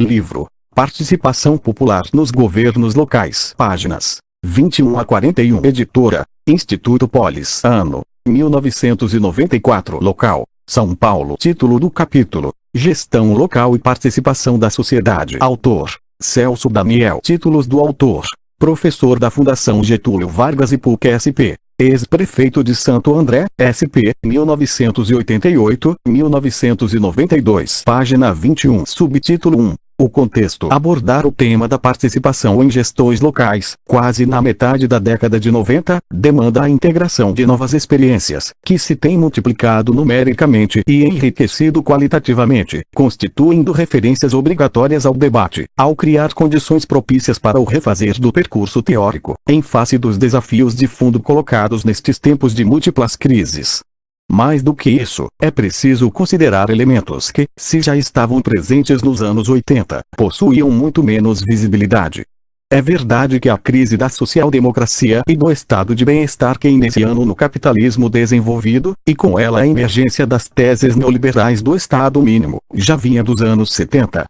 Livro Participação Popular nos Governos Locais. Páginas 21 a 41. Editora Instituto Polis. Ano 1994. Local São Paulo. Título do capítulo: Gestão Local e Participação da Sociedade. Autor Celso Daniel. Títulos do autor: professor da Fundação Getúlio Vargas e PUC-SP, ex-prefeito de Santo André, SP, 1988-1992. Página 21. Subtítulo 1. O contexto. Abordar o tema da participação em gestões locais, quase na metade da década de 90, demanda a integração de novas experiências, que se têm multiplicado numericamente e enriquecido qualitativamente, constituindo referências obrigatórias ao debate, ao criar condições propícias para o refazer do percurso teórico, em face dos desafios de fundo colocados nestes tempos de múltiplas crises. Mais do que isso, é preciso considerar elementos que, se já estavam presentes nos anos 80, possuíam muito menos visibilidade. É verdade que a crise da social-democracia e do estado de bem-estar keynesiano no capitalismo desenvolvido, e com ela a emergência das teses neoliberais do Estado mínimo, já vinha dos anos 70.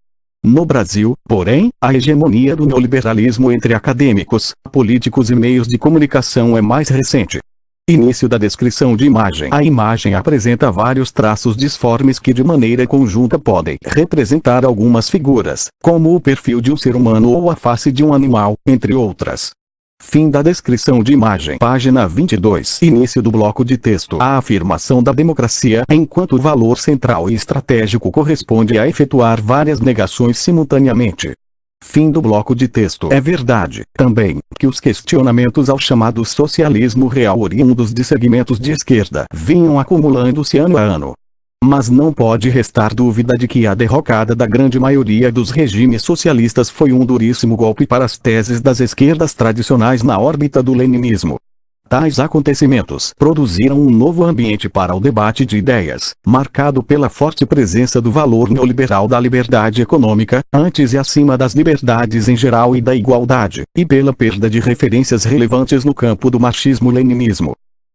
No Brasil, porém, a hegemonia do neoliberalismo entre acadêmicos, políticos e meios de comunicação é mais recente. Início da descrição de imagem. A imagem apresenta vários traços disformes que de maneira conjunta podem representar algumas figuras, como o perfil de um ser humano ou a face de um animal, entre outras. Fim da descrição de imagem. Página 22. Início do bloco de texto. A afirmação da democracia enquanto valor central e estratégico corresponde a efetuar várias negações simultaneamente. Fim do bloco de texto. É verdade, também, que os questionamentos ao chamado socialismo real oriundos de segmentos de esquerda vinham acumulando-se ano a ano. Mas não pode restar dúvida de que a derrocada da grande maioria dos regimes socialistas foi um duríssimo golpe para as teses das esquerdas tradicionais na órbita do leninismo. Tais acontecimentos produziram um novo ambiente para o debate de ideias, marcado pela forte presença do valor neoliberal da liberdade econômica, antes e acima das liberdades em geral e da igualdade, e pela perda de referências relevantes no campo do marxismo-leninismo.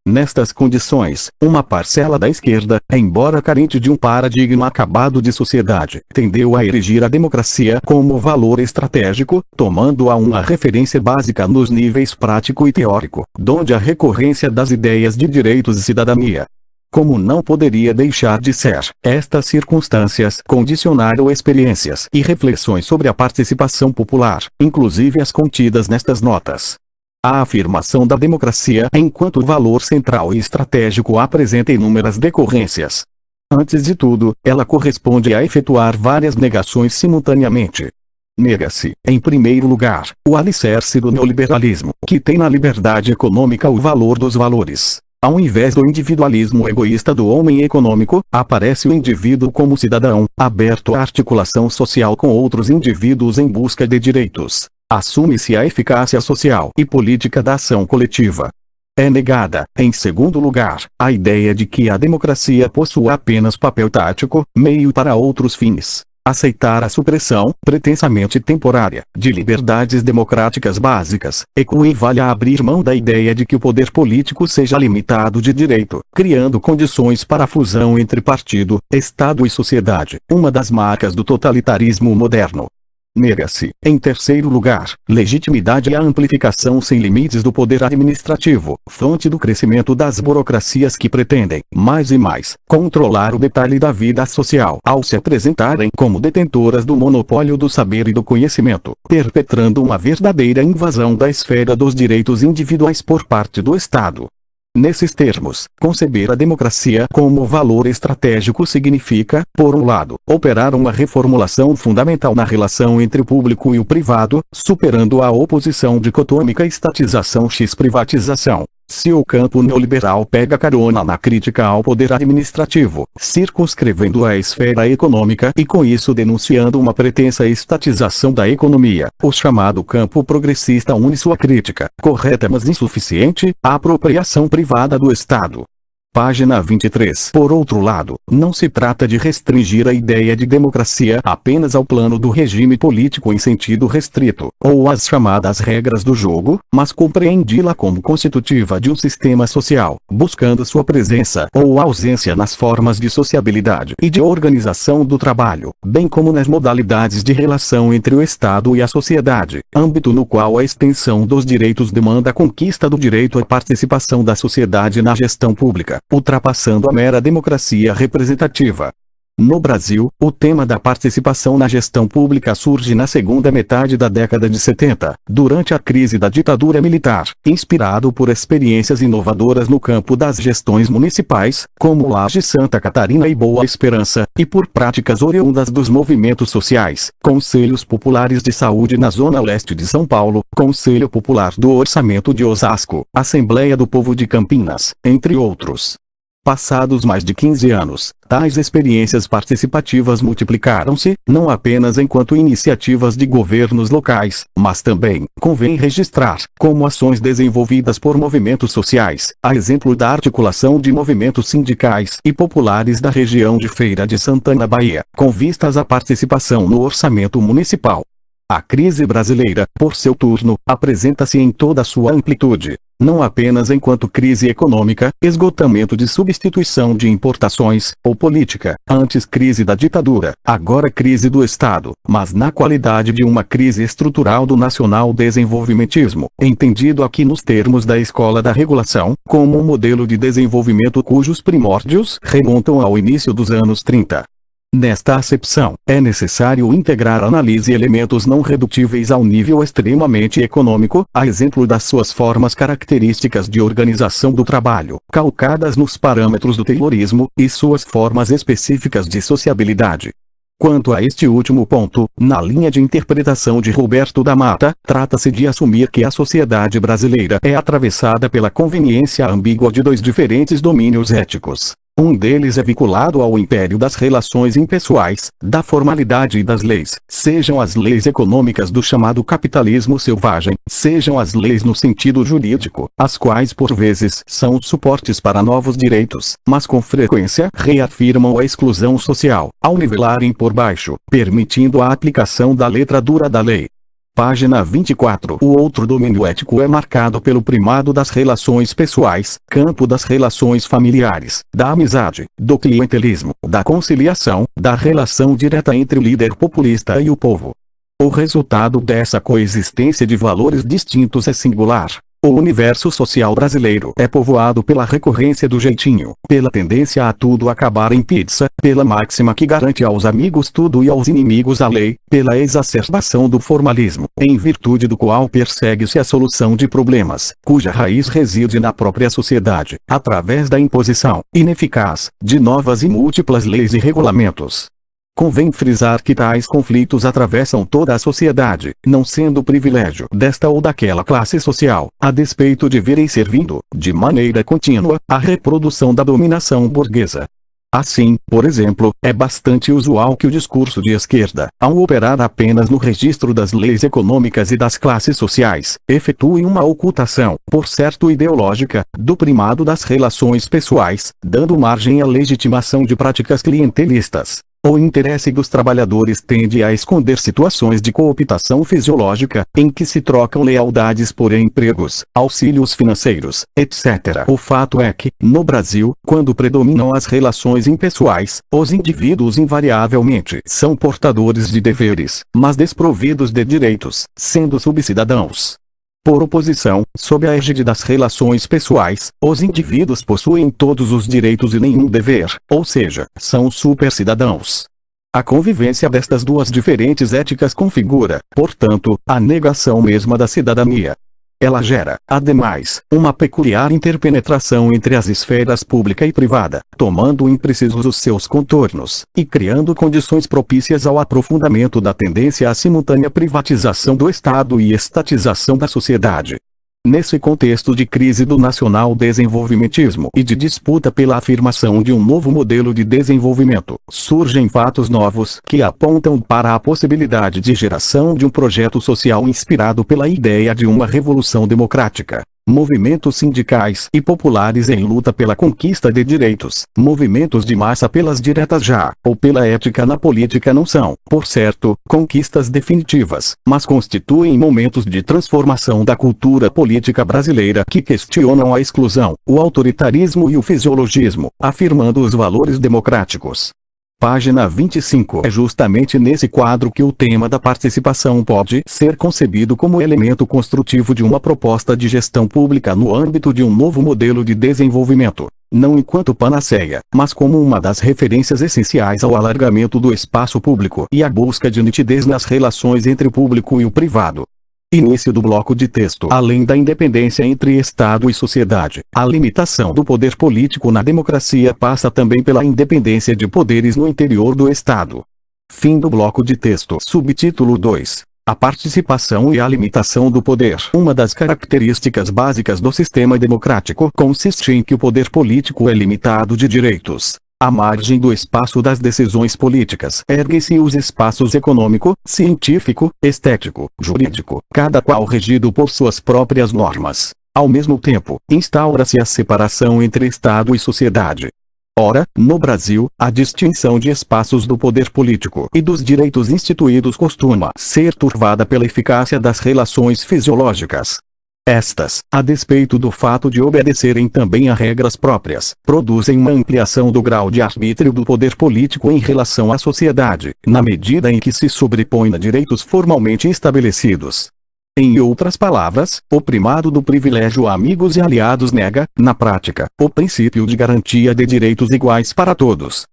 Nestas condições, uma parcela da esquerda, embora carente de um paradigma acabado de sociedade, tendeu a erigir a democracia como valor estratégico, tomando-a uma referência básica nos níveis prático e teórico, donde a recorrência das ideias de direitos e cidadania. Como não poderia deixar de ser, estas circunstâncias condicionaram experiências e reflexões sobre a participação popular, inclusive as contidas nestas notas. A afirmação da democracia enquanto valor central e estratégico apresenta inúmeras decorrências. Antes de tudo, ela corresponde a efetuar várias negações simultaneamente. Nega-se, em primeiro lugar, o alicerce do neoliberalismo, que tem na liberdade econômica o valor dos valores. Ao invés do individualismo egoísta do homem econômico, aparece o indivíduo como cidadão, aberto à articulação social com outros indivíduos em busca de direitos. Assume-se a eficácia social e política da ação coletiva. É negada, em segundo lugar, a ideia de que a democracia possua apenas papel tático, meio para outros fins. Aceitar a supressão, pretensamente temporária, de liberdades democráticas básicas, equivale a abrir mão da ideia de que o poder político seja limitado de direito, criando condições para a fusão entre partido, Estado e sociedade, uma das marcas do totalitarismo moderno. Nega-se, em terceiro lugar, legitimidade e a amplificação sem limites do poder administrativo, fonte do crescimento das burocracias que pretendem, mais e mais, controlar o detalhe da vida social ao se apresentarem como detentoras do monopólio do saber e do conhecimento, perpetrando uma verdadeira invasão da esfera dos direitos individuais por parte do Estado. Nesses termos, conceber a democracia como valor estratégico significa, por um lado, operar uma reformulação fundamental na relação entre o público e o privado, superando a oposição dicotômica estatização-privatização. Se o campo neoliberal pega carona na crítica ao poder administrativo, circunscrevendo a esfera econômica e com isso denunciando uma pretensa estatização da economia, o chamado campo progressista une sua crítica, correta mas insuficiente, à apropriação privada do Estado. Página 23. Por outro lado, não se trata de restringir a ideia de democracia apenas ao plano do regime político em sentido restrito, ou às chamadas regras do jogo, mas compreendi-la como constitutiva de um sistema social, buscando sua presença ou ausência nas formas de sociabilidade e de organização do trabalho, bem como nas modalidades de relação entre o Estado e a sociedade, âmbito no qual a extensão dos direitos demanda a conquista do direito à participação da sociedade na gestão pública, ultrapassando a mera democracia representativa. No Brasil, o tema da participação na gestão pública surge na segunda metade da década de 70, durante a crise da ditadura militar, inspirado por experiências inovadoras no campo das gestões municipais, como Laje, Santa Catarina e Boa Esperança, e por práticas oriundas dos movimentos sociais, Conselhos Populares de Saúde na Zona Leste de São Paulo, Conselho Popular do Orçamento de Osasco, Assembleia do Povo de Campinas, entre outros. Passados mais de 15 anos, tais experiências participativas multiplicaram-se, não apenas enquanto iniciativas de governos locais, mas também, convém registrar, como ações desenvolvidas por movimentos sociais, a exemplo da articulação de movimentos sindicais e populares da região de Feira de Santana, Bahia, com vistas à participação no orçamento municipal. A crise brasileira, por seu turno, apresenta-se em toda a sua amplitude. Não apenas enquanto crise econômica, esgotamento de substituição de importações, ou política, antes crise da ditadura, agora crise do Estado, mas na qualidade de uma crise estrutural do nacional desenvolvimentismo, entendido aqui nos termos da Escola da Regulação, como um modelo de desenvolvimento cujos primórdios remontam ao início dos anos 30. Nesta acepção, é necessário integrar a análise elementos não redutíveis ao nível extremamente econômico, a exemplo das suas formas características de organização do trabalho, calcadas nos parâmetros do Taylorismo, e suas formas específicas de sociabilidade. Quanto a este último ponto, na linha de interpretação de Roberto da Mata, trata-se de assumir que a sociedade brasileira é atravessada pela conveniência ambígua de dois diferentes domínios éticos. Um deles é vinculado ao império das relações impessoais, da formalidade e das leis, sejam as leis econômicas do chamado capitalismo selvagem, sejam as leis no sentido jurídico, as quais por vezes são suportes para novos direitos, mas com frequência reafirmam a exclusão social, ao nivelarem por baixo, permitindo a aplicação da letra dura da lei. Página 24. O outro domínio ético é marcado pelo primado das relações pessoais, campo das relações familiares, da amizade, do clientelismo, da conciliação, da relação direta entre o líder populista e o povo. O resultado dessa coexistência de valores distintos é singular. O universo social brasileiro é povoado pela recorrência do jeitinho, pela tendência a tudo acabar em pizza, pela máxima que garante aos amigos tudo e aos inimigos a lei, pela exacerbação do formalismo, em virtude do qual persegue-se a solução de problemas, cuja raiz reside na própria sociedade, através da imposição, ineficaz, de novas e múltiplas leis e regulamentos. Convém frisar que tais conflitos atravessam toda a sociedade, não sendo privilégio desta ou daquela classe social, a despeito de virem servindo, de maneira contínua, à reprodução da dominação burguesa. Assim, por exemplo, é bastante usual que o discurso de esquerda, ao operar apenas no registro das leis econômicas e das classes sociais, efetue uma ocultação, por certo ideológica, do primado das relações pessoais, dando margem à legitimação de práticas clientelistas. O interesse dos trabalhadores tende a esconder situações de cooptação fisiológica, em que se trocam lealdades por empregos, auxílios financeiros, etc. O fato é que, no Brasil, quando predominam as relações impessoais, os indivíduos invariavelmente são portadores de deveres, mas desprovidos de direitos, sendo subcidadãos. Por oposição, sob a égide das relações pessoais, os indivíduos possuem todos os direitos e nenhum dever, ou seja, são supercidadãos. A convivência destas duas diferentes éticas configura, portanto, a negação mesma da cidadania. Ela gera, ademais, uma peculiar interpenetração entre as esferas pública e privada, tomando imprecisos os seus contornos, e criando condições propícias ao aprofundamento da tendência à simultânea privatização do Estado e estatização da sociedade. Nesse contexto de crise do nacional desenvolvimentismo e de disputa pela afirmação de um novo modelo de desenvolvimento, surgem fatos novos que apontam para a possibilidade de geração de um projeto social inspirado pela ideia de uma revolução democrática. movimentos sindicais e populares em luta pela conquista de direitos, movimentos de massa pelas diretas já, ou pela ética na política não são, por certo, conquistas definitivas, mas constituem momentos de transformação da cultura política brasileira que questionam a exclusão, o autoritarismo e o fisiologismo, afirmando os valores democráticos. Página 25. É justamente nesse quadro que o tema da participação pode ser concebido como elemento construtivo de uma proposta de gestão pública no âmbito de um novo modelo de desenvolvimento, não enquanto panaceia, mas como uma das referências essenciais ao alargamento do espaço público e à busca de nitidez nas relações entre o público e o privado. Início do bloco de texto. Além da independência entre Estado e sociedade, a limitação do poder político na democracia passa também pela independência de poderes no interior do Estado. Fim do bloco de texto. Subtítulo 2. A participação e a limitação do poder. Uma das características básicas do sistema democrático consiste em que o poder político é limitado de direitos. À margem do espaço das decisões políticas erguem-se os espaços econômico, científico, estético, jurídico, cada qual regido por suas próprias normas. Ao mesmo tempo, instaura-se a separação entre Estado e sociedade. Ora, no Brasil, a distinção de espaços do poder político e dos direitos instituídos costuma ser turvada pela eficácia das relações fisiológicas. Estas, a despeito do fato de obedecerem também a regras próprias, produzem uma ampliação do grau de arbítrio do poder político em relação à sociedade, na medida em que se sobrepõe a direitos formalmente estabelecidos. Em outras palavras, o primado do privilégio a amigos e aliados nega, na prática, o princípio de garantia de direitos iguais para todos.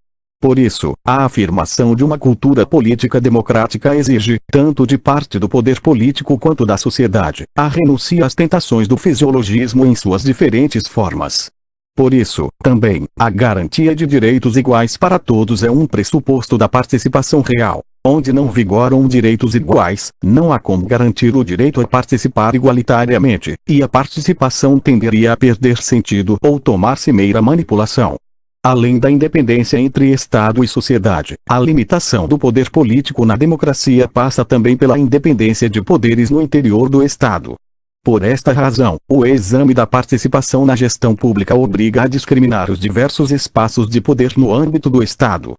Por isso, a afirmação de uma cultura política democrática exige, tanto de parte do poder político quanto da sociedade, a renúncia às tentações do fisiologismo em suas diferentes formas. Por isso, também, a garantia de direitos iguais para todos é um pressuposto da participação real. Onde não vigoram direitos iguais, não há como garantir o direito a participar igualitariamente, e a participação tenderia a perder sentido ou tomar-se mera manipulação. Além da independência entre Estado e sociedade, a limitação do poder político na democracia passa também pela independência de poderes no interior do Estado. Por esta razão, o exame da participação na gestão pública obriga a discriminar os diversos espaços de poder no âmbito do Estado.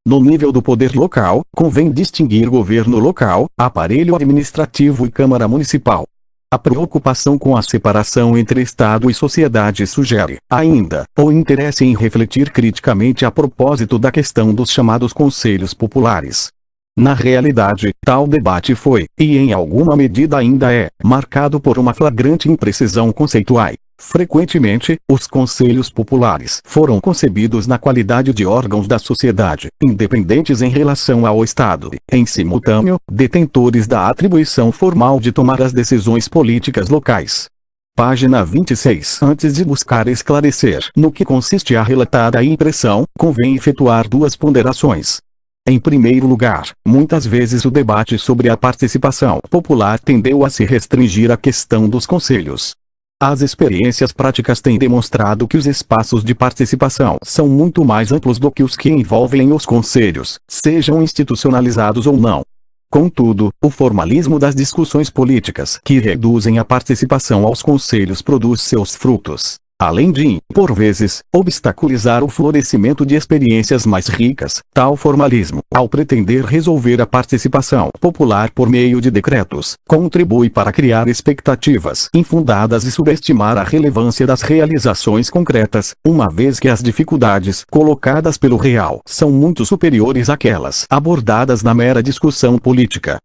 No nível do poder local, convém distinguir governo local, aparelho administrativo e Câmara Municipal. A preocupação com a separação entre Estado e sociedade sugere, ainda, o interesse em refletir criticamente a propósito da questão dos chamados conselhos populares. Na realidade, tal debate foi, e em alguma medida ainda é, marcado por uma flagrante imprecisão conceitual. Frequentemente, os conselhos populares foram concebidos na qualidade de órgãos da sociedade, independentes em relação ao Estado e, em simultâneo, detentores da atribuição formal de tomar as decisões políticas locais. Página 26. Antes de buscar esclarecer no que consiste a relatada impressão, convém efetuar duas ponderações. Em primeiro lugar, muitas vezes o debate sobre a participação popular tendeu a se restringir à questão dos conselhos. As experiências práticas têm demonstrado que os espaços de participação são muito mais amplos do que os que envolvem os conselhos, sejam institucionalizados ou não. Contudo, o formalismo das discussões políticas que reduzem a participação aos conselhos produz seus frutos. Além de, por vezes, obstaculizar o florescimento de experiências mais ricas, tal formalismo, ao pretender resolver a participação popular por meio de decretos, contribui para criar expectativas infundadas e subestimar a relevância das realizações concretas, uma vez que as dificuldades colocadas pelo real são muito superiores àquelas abordadas na mera discussão política.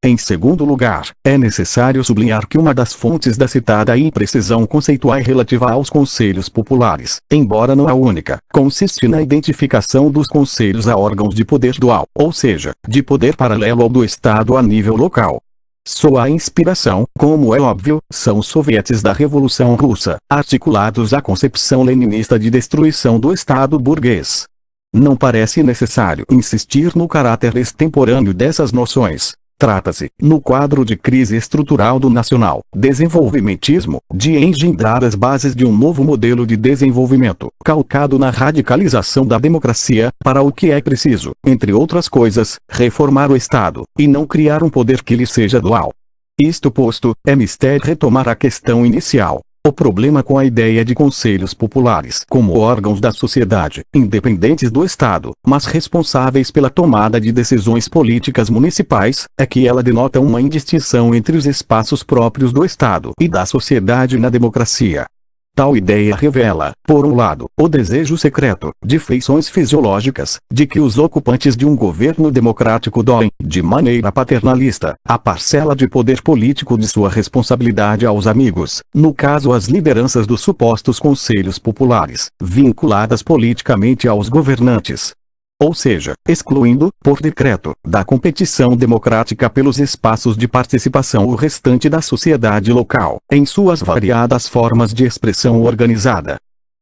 Em segundo lugar, é necessário sublinhar que uma das fontes da citada imprecisão conceitual relativa aos conselhos populares, embora não a única, consiste na identificação dos conselhos a órgãos de poder dual, ou seja, de poder paralelo ao do Estado a nível local. Sua inspiração, como é óbvio, são os sovietes da Revolução Russa, articulados à concepção leninista de destruição do Estado burguês. Não parece necessário insistir no caráter extemporâneo dessas noções. Trata-se, no quadro de crise estrutural do nacional desenvolvimentismo, de engendrar as bases de um novo modelo de desenvolvimento, calcado na radicalização da democracia, para o que é preciso, entre outras coisas, reformar o Estado, e não criar um poder que lhe seja dual. Isto posto, é mister retomar a questão inicial. O problema com a ideia de conselhos populares como órgãos da sociedade, independentes do Estado, mas responsáveis pela tomada de decisões políticas municipais, é que ela denota uma indistinção entre os espaços próprios do Estado e da sociedade na democracia. Tal ideia revela, por um lado, o desejo secreto, de feições fisiológicas, de que os ocupantes de um governo democrático doem, de maneira paternalista, a parcela de poder político de sua responsabilidade aos amigos, no caso às lideranças dos supostos conselhos populares, vinculadas politicamente aos governantes. Ou seja, excluindo, por decreto, da competição democrática pelos espaços de participação o restante da sociedade local, em suas variadas formas de expressão organizada.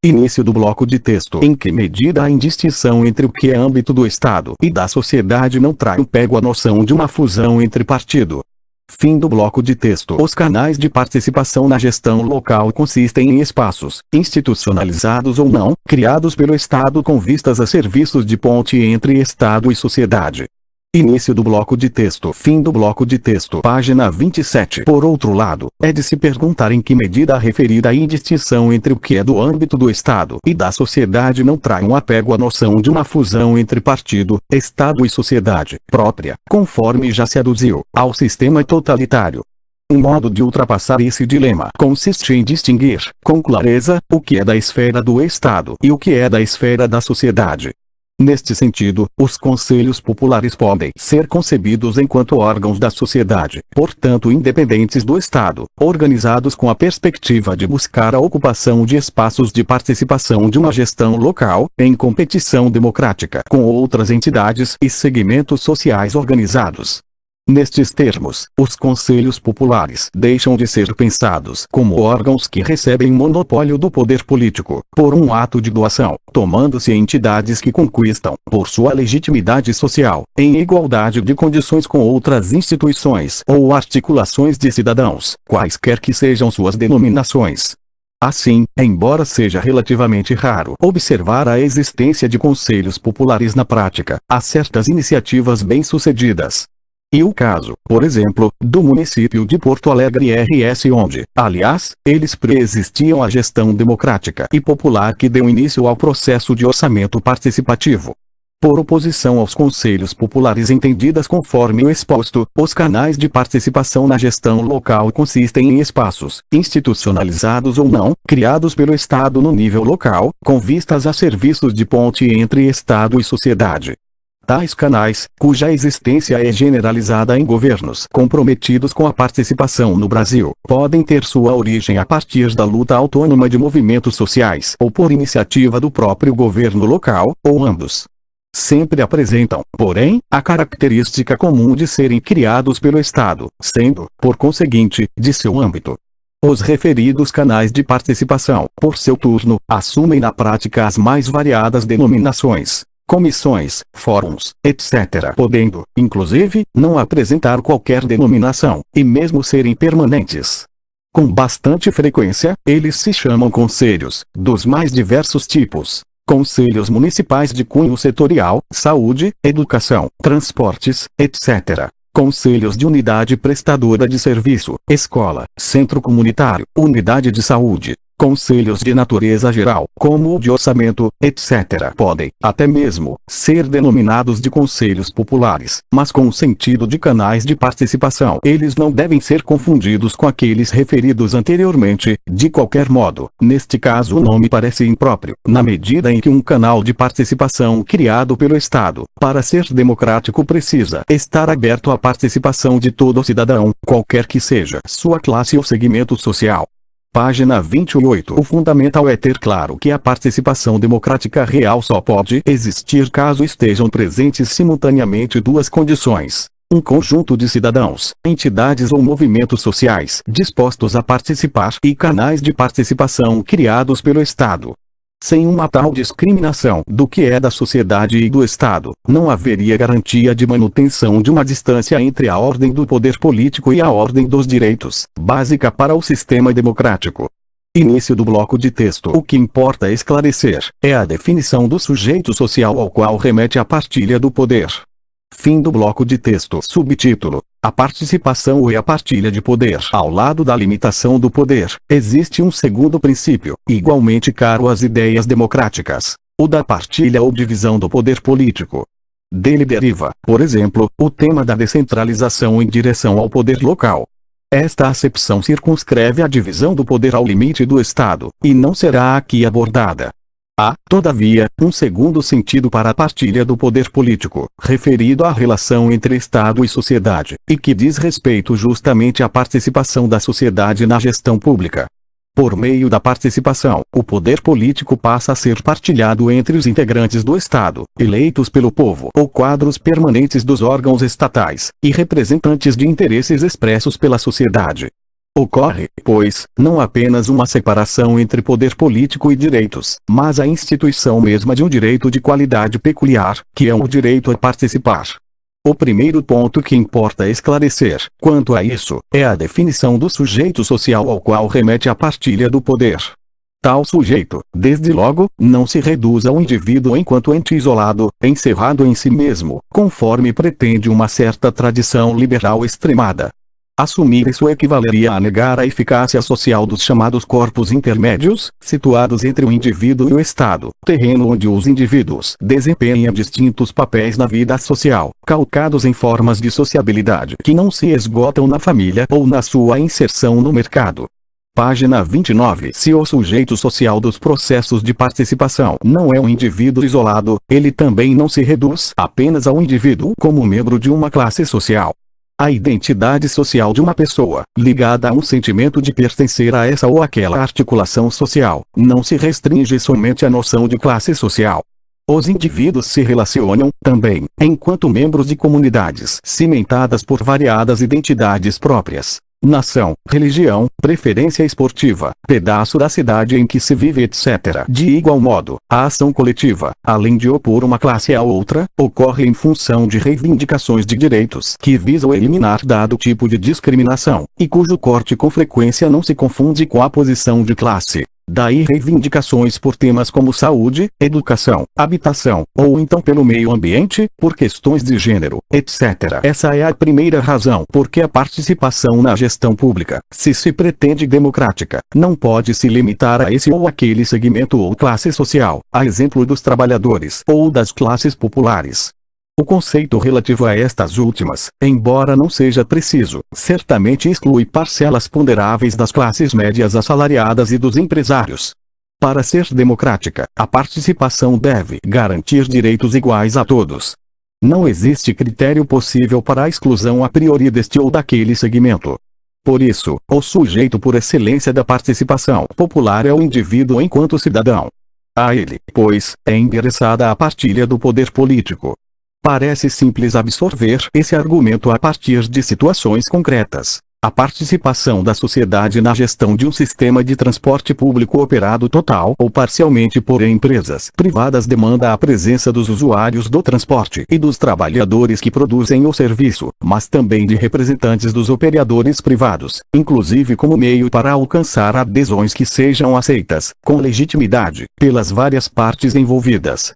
Início do bloco de texto. Em que medida a indistinção entre o que é âmbito do Estado e da sociedade não trai um pego à noção de uma fusão entre partido? Fim do bloco de texto. Os canais de participação na gestão local consistem em espaços, institucionalizados ou não, criados pelo Estado com vistas a serviços de ponte entre Estado e sociedade. Início do bloco de texto. Fim do bloco de texto. Página 27. Por outro lado, é de se perguntar em que medida a referida indistinção entre o que é do âmbito do Estado e da sociedade não trai um apego à noção de uma fusão entre partido, Estado e sociedade, própria, conforme já se aduziu, ao sistema totalitário. Um modo de ultrapassar esse dilema consiste em distinguir, com clareza, o que é da esfera do Estado e o que é da esfera da sociedade. Neste sentido, os conselhos populares podem ser concebidos enquanto órgãos da sociedade, portanto independentes do Estado, organizados com a perspectiva de buscar a ocupação de espaços de participação de uma gestão local, em competição democrática com outras entidades e segmentos sociais organizados. Nestes termos, os conselhos populares deixam de ser pensados como órgãos que recebem monopólio do poder político, por um ato de doação, tomando-se entidades que conquistam, por sua legitimidade social, em igualdade de condições com outras instituições ou articulações de cidadãos, quaisquer que sejam suas denominações. Assim, embora seja relativamente raro observar a existência de conselhos populares na prática, há certas iniciativas bem-sucedidas. E o caso, por exemplo, do município de Porto Alegre RS onde, aliás, eles preexistiam a gestão democrática e popular que deu início ao processo de orçamento participativo. Por oposição aos conselhos populares entendidas conforme o exposto, os canais de participação na gestão local consistem em espaços, institucionalizados ou não, criados pelo Estado no nível local, com vistas a serviços de ponte entre Estado e sociedade. Tais canais, cuja existência é generalizada em governos comprometidos com a participação no Brasil, podem ter sua origem a partir da luta autônoma de movimentos sociais ou por iniciativa do próprio governo local, ou ambos. Sempre apresentam, porém, a característica comum de serem criados pelo Estado, sendo, por conseguinte, de seu âmbito. Os referidos canais de participação, por seu turno, assumem na prática as mais variadas denominações, comissões, fóruns, etc., podendo, inclusive, não apresentar qualquer denominação, e mesmo serem permanentes. Com bastante frequência, eles se chamam conselhos, dos mais diversos tipos. Conselhos municipais de cunho setorial, saúde, educação, transportes, etc. Conselhos de unidade prestadora de serviço, escola, centro comunitário, unidade de saúde. Conselhos de natureza geral, como o de orçamento, etc. podem, até mesmo, ser denominados de conselhos populares, mas com o sentido de canais de participação. Eles não devem ser confundidos com aqueles referidos anteriormente, de qualquer modo. Neste caso o nome parece impróprio, na medida em que um canal de participação criado pelo Estado, para ser democrático precisa estar aberto à participação de todo cidadão, qualquer que seja sua classe ou segmento social. Página 28. O fundamental é ter claro que a participação democrática real só pode existir caso estejam presentes simultaneamente duas condições: um conjunto de cidadãos, entidades ou movimentos sociais dispostos a participar e canais de participação criados pelo Estado. Sem uma tal discriminação do que é da sociedade e do Estado, não haveria garantia de manutenção de uma distância entre a ordem do poder político e a ordem dos direitos, básica para o sistema democrático. Início do bloco de texto. O que importa esclarecer é a definição do sujeito social ao qual remete a partilha do poder. Fim do bloco de texto. Subtítulo: A participação e a partilha de poder. Ao lado da limitação do poder, existe um segundo princípio, igualmente caro às ideias democráticas: o da partilha ou divisão do poder político. Dele deriva, por exemplo, o tema da descentralização em direção ao poder local. Esta acepção circunscreve a divisão do poder ao limite do Estado, e não será aqui abordada. Há, todavia, um segundo sentido para a partilha do poder político, referido à relação entre Estado e sociedade, e que diz respeito justamente à participação da sociedade na gestão pública. Por meio da participação, o poder político passa a ser partilhado entre os integrantes do Estado, eleitos pelo povo ou quadros permanentes dos órgãos estatais, e representantes de interesses expressos pela sociedade. Ocorre, pois, não apenas uma separação entre poder político e direitos, mas a instituição mesma de um direito de qualidade peculiar, que é o direito a participar. O primeiro ponto que importa esclarecer, quanto a isso, é a definição do sujeito social ao qual remete a partilha do poder. Tal sujeito, desde logo, não se reduz ao indivíduo enquanto ente isolado, encerrado em si mesmo, conforme pretende uma certa tradição liberal extremada. Assumir isso equivaleria a negar a eficácia social dos chamados corpos intermédios, situados entre o indivíduo e o Estado, terreno onde os indivíduos desempenham distintos papéis na vida social, calcados em formas de sociabilidade que não se esgotam na família ou na sua inserção no mercado. Página 29. Se o sujeito social dos processos de participação não é um indivíduo isolado, ele também não se reduz apenas ao indivíduo como membro de uma classe social. A identidade social de uma pessoa, ligada a um sentimento de pertencer a essa ou aquela articulação social, não se restringe somente à noção de classe social. Os indivíduos se relacionam, também, enquanto membros de comunidades cimentadas por variadas identidades próprias. Nação, religião, preferência esportiva, pedaço da cidade em que se vive, etc. De igual modo, a ação coletiva, além de opor uma classe a outra, ocorre em função de reivindicações de direitos que visam eliminar dado tipo de discriminação, e cujo corte com frequência não se confunde com a posição de classe. Daí reivindicações por temas como saúde, educação, habitação, ou então pelo meio ambiente, por questões de gênero, etc. Essa é a primeira razão porque a participação na gestão pública, se pretende democrática, não pode se limitar a esse ou aquele segmento ou classe social, a exemplo dos trabalhadores ou das classes populares. O conceito relativo a estas últimas, embora não seja preciso, certamente exclui parcelas ponderáveis das classes médias assalariadas e dos empresários. Para ser democrática, a participação deve garantir direitos iguais a todos. Não existe critério possível para a exclusão a priori deste ou daquele segmento. Por isso, o sujeito por excelência da participação popular é o indivíduo enquanto cidadão. A ele, pois, é endereçada a partilha do poder político. Parece simples absorver esse argumento a partir de situações concretas. A participação da sociedade na gestão de um sistema de transporte público operado total ou parcialmente por empresas privadas demanda a presença dos usuários do transporte e dos trabalhadores que produzem o serviço, mas também de representantes dos operadores privados, inclusive como meio para alcançar adesões que sejam aceitas, com legitimidade, pelas várias partes envolvidas.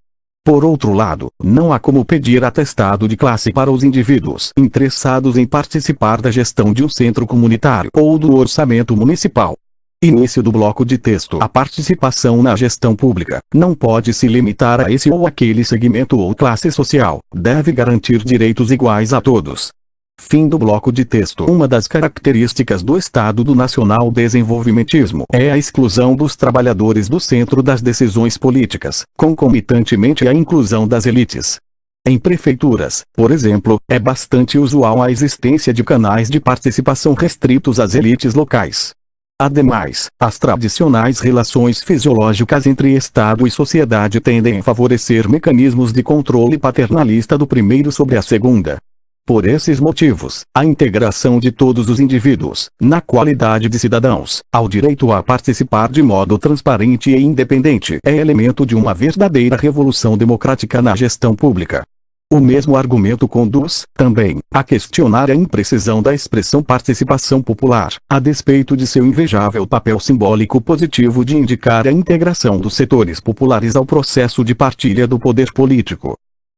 Por outro lado, não há como pedir atestado de classe para os indivíduos interessados em participar da gestão de um centro comunitário ou do orçamento municipal. Início do bloco de texto. A participação na gestão pública não pode se limitar a esse ou aquele segmento ou classe social, deve garantir direitos iguais a todos. Fim do bloco de texto. Uma das características do Estado do nacional desenvolvimentismo é a exclusão dos trabalhadores do centro das decisões políticas, concomitantemente à inclusão das elites. Em prefeituras, por exemplo, é bastante usual a existência de canais de participação restritos às elites locais. Ademais, as tradicionais relações fisiológicas entre Estado e sociedade tendem a favorecer mecanismos de controle paternalista do primeiro sobre a segunda. Por esses motivos, a integração de todos os indivíduos, na qualidade de cidadãos, ao direito a participar de modo transparente e independente é elemento de uma verdadeira revolução democrática na gestão pública. O mesmo argumento conduz, também, a questionar a imprecisão da expressão participação popular, a despeito de seu invejável papel simbólico positivo de indicar a integração dos setores populares ao processo de partilha do poder político.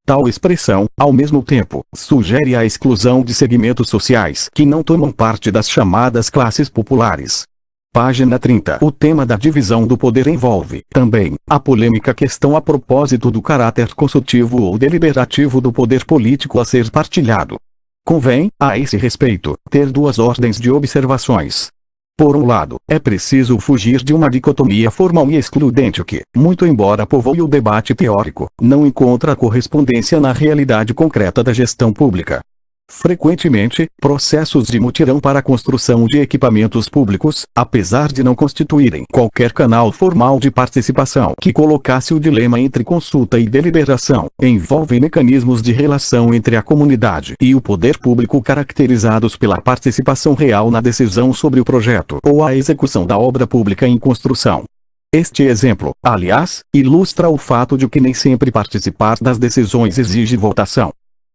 Tal expressão, ao mesmo tempo, sugere a exclusão de segmentos sociais que não tomam parte das chamadas classes populares. Página 30. O tema da divisão do poder envolve, também, a polêmica questão a propósito do caráter consultivo ou deliberativo do poder político a ser partilhado. Convém, a esse respeito, ter duas ordens de observações. Por um lado, é preciso fugir de uma dicotomia formal e excludente que, muito embora povoe o debate teórico, não encontra correspondência na realidade concreta da gestão pública. Frequentemente, processos de mutirão para a construção de equipamentos públicos, apesar de não constituírem qualquer canal formal de participação que colocasse o dilema entre consulta e deliberação, envolvem mecanismos de relação entre a comunidade e o poder público caracterizados pela participação real na decisão sobre o projeto ou a execução da obra pública em construção. Este exemplo, aliás, ilustra o fato de que nem sempre participar das decisões exige votação.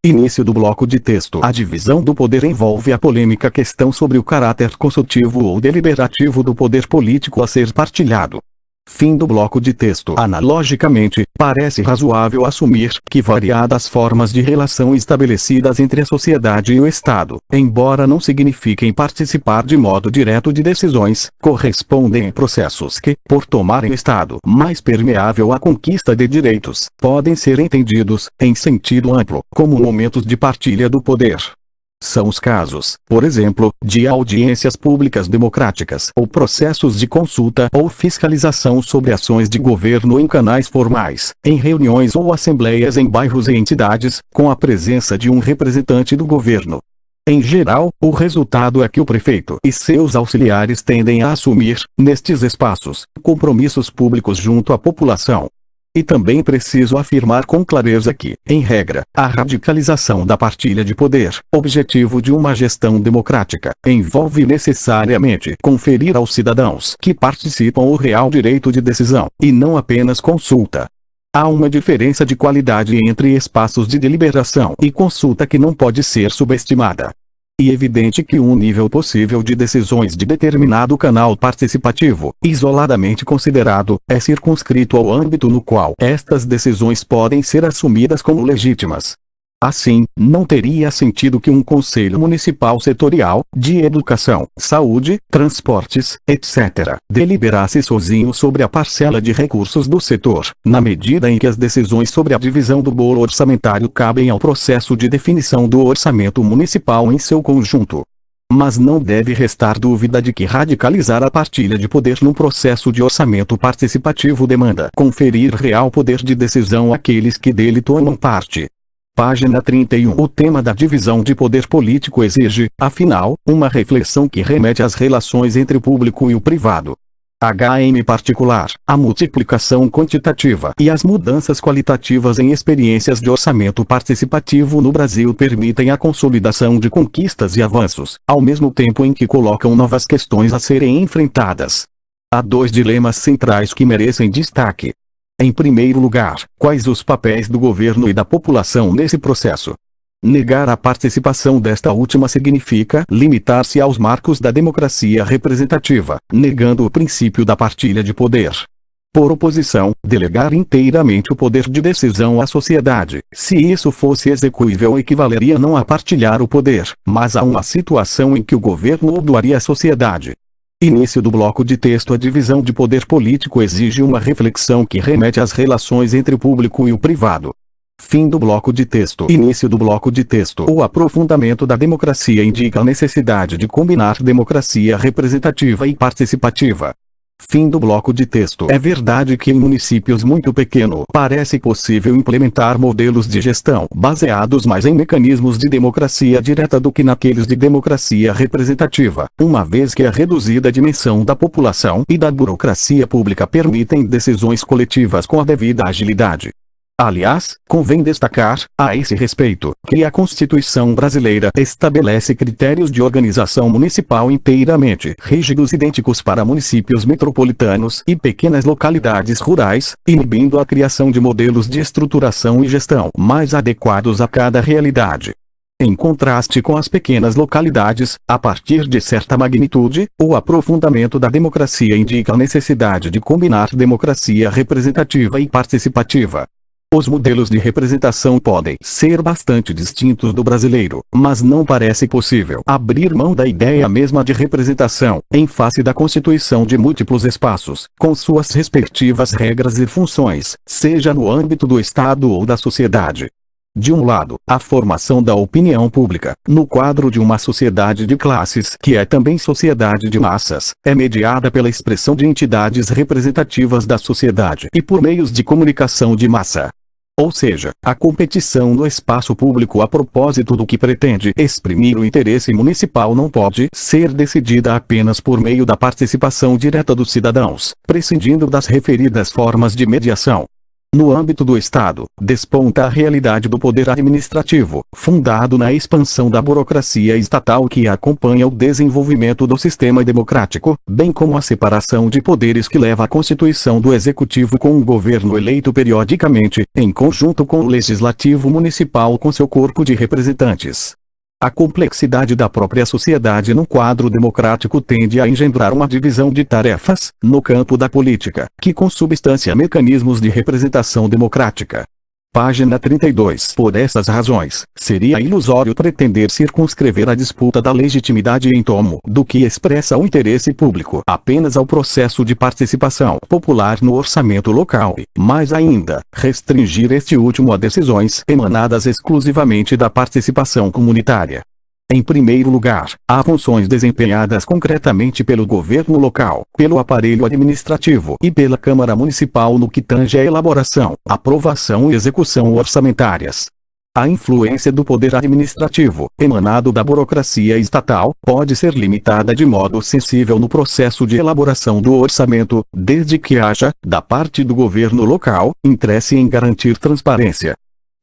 Início do bloco de texto. A divisão do poder envolve a polêmica questão sobre o caráter consultivo ou deliberativo do poder político a ser partilhado. Fim do bloco de texto. Analogicamente, parece razoável assumir que variadas formas de relação estabelecidas entre a sociedade e o Estado, embora não signifiquem participar de modo direto de decisões, correspondem a processos que, por tomarem estado mais permeável à conquista de direitos, podem ser entendidos, em sentido amplo, como momentos de partilha do poder. São os casos, por exemplo, de audiências públicas democráticas ou processos de consulta ou fiscalização sobre ações de governo em canais formais, em reuniões ou assembleias em bairros e entidades, com a presença de um representante do governo. Em geral, o resultado é que o prefeito e seus auxiliares tendem a assumir, nestes espaços, compromissos públicos junto à população. E também preciso afirmar com clareza que, em regra, a radicalização da partilha de poder, objetivo de uma gestão democrática, envolve necessariamente conferir aos cidadãos que participam o real direito de decisão, e não apenas consulta. Há uma diferença de qualidade entre espaços de deliberação e consulta que não pode ser subestimada. E evidente que um nível possível de decisões de determinado canal participativo, isoladamente considerado, é circunscrito ao âmbito no qual estas decisões podem ser assumidas como legítimas. Assim, não teria sentido que um conselho municipal setorial, de educação, saúde, transportes, etc., deliberasse sozinho sobre a parcela de recursos do setor, na medida em que as decisões sobre a divisão do bolo orçamentário cabem ao processo de definição do orçamento municipal em seu conjunto. Mas não deve restar dúvida de que radicalizar a partilha de poder num processo de orçamento participativo demanda conferir real poder de decisão àqueles que dele tomam parte. Página 31. O tema da divisão de poder político exige, afinal, uma reflexão que remete às relações entre o público e o privado. Em particular, a multiplicação quantitativa e as mudanças qualitativas em experiências de orçamento participativo no Brasil permitem a consolidação de conquistas e avanços, ao mesmo tempo em que colocam novas questões a serem enfrentadas. Há dois dilemas centrais que merecem destaque. Em primeiro lugar, quais os papéis do governo e da população nesse processo? Negar a participação desta última significa limitar-se aos marcos da democracia representativa, negando o princípio da partilha de poder. Por oposição, delegar inteiramente o poder de decisão à sociedade, se isso fosse execuível, equivaleria não a partilhar o poder, mas a uma situação em que o governo o doaria à sociedade. Início do bloco de texto. A divisão de poder político exige uma reflexão que remete às relações entre o público e o privado. Fim do bloco de texto. Início do bloco de texto. O aprofundamento da democracia indica a necessidade de combinar democracia representativa e participativa. Fim do bloco de texto. É verdade que em municípios muito pequenos parece possível implementar modelos de gestão baseados mais em mecanismos de democracia direta do que naqueles de democracia representativa, uma vez que a reduzida dimensão da população e da burocracia pública permitem decisões coletivas com a devida agilidade. Aliás, convém destacar, a esse respeito, que a Constituição brasileira estabelece critérios de organização municipal inteiramente rígidos idênticos para municípios metropolitanos e pequenas localidades rurais, inibindo a criação de modelos de estruturação e gestão mais adequados a cada realidade. Em contraste com as pequenas localidades, a partir de certa magnitude, o aprofundamento da democracia indica a necessidade de combinar democracia representativa e participativa. Os modelos de representação podem ser bastante distintos do brasileiro, mas não parece possível abrir mão da ideia mesma de representação, em face da constituição de múltiplos espaços, com suas respectivas regras e funções, seja no âmbito do Estado ou da sociedade. De um lado, a formação da opinião pública, no quadro de uma sociedade de classes, que é também sociedade de massas, é mediada pela expressão de entidades representativas da sociedade e por meios de comunicação de massa. Ou seja, a competição no espaço público a propósito do que pretende exprimir o interesse municipal não pode ser decidida apenas por meio da participação direta dos cidadãos, prescindindo das referidas formas de mediação. No âmbito do Estado, desponta a realidade do poder administrativo, fundado na expansão da burocracia estatal que acompanha o desenvolvimento do sistema democrático, bem como a separação de poderes que leva à constituição do Executivo com um governo eleito periodicamente, em conjunto com o Legislativo Municipal com seu corpo de representantes. A complexidade da própria sociedade no quadro democrático tende a engendrar uma divisão de tarefas, no campo da política, que consubstancia mecanismos de representação democrática. Página 32. Por essas razões, seria ilusório pretender circunscrever a disputa da legitimidade em torno do que expressa o interesse público apenas ao processo de participação popular no orçamento local e, mais ainda, restringir este último a decisões emanadas exclusivamente da participação comunitária. Em primeiro lugar, há funções desempenhadas concretamente pelo governo local, pelo aparelho administrativo e pela Câmara Municipal no que tange à elaboração, aprovação e execução orçamentárias. A influência do poder administrativo, emanado da burocracia estatal, pode ser limitada de modo sensível no processo de elaboração do orçamento, desde que haja, da parte do governo local, interesse em garantir transparência.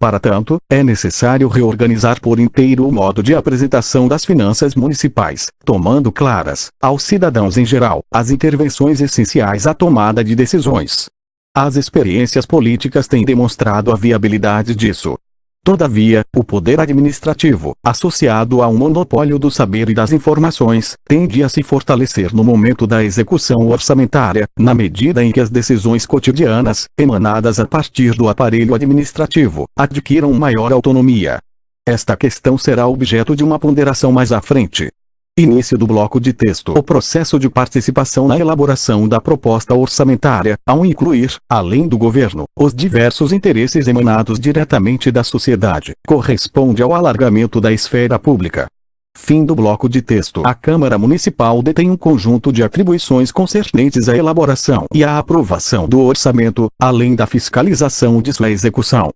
Para tanto, é necessário reorganizar por inteiro o modo de apresentação das finanças municipais, tomando claras, aos cidadãos em geral, as intervenções essenciais à tomada de decisões. As experiências políticas têm demonstrado a viabilidade disso. Todavia, o poder administrativo, associado a um monopólio do saber e das informações, tende a se fortalecer no momento da execução orçamentária, na medida em que as decisões cotidianas, emanadas a partir do aparelho administrativo, adquiram maior autonomia. Esta questão será objeto de uma ponderação mais à frente. Início do bloco de texto. O processo de participação na elaboração da proposta orçamentária, ao incluir, além do governo, os diversos interesses emanados diretamente da sociedade, corresponde ao alargamento da esfera pública. Fim do bloco de texto. A Câmara Municipal detém um conjunto de atribuições concernentes à elaboração e à aprovação do orçamento, além da fiscalização de sua execução.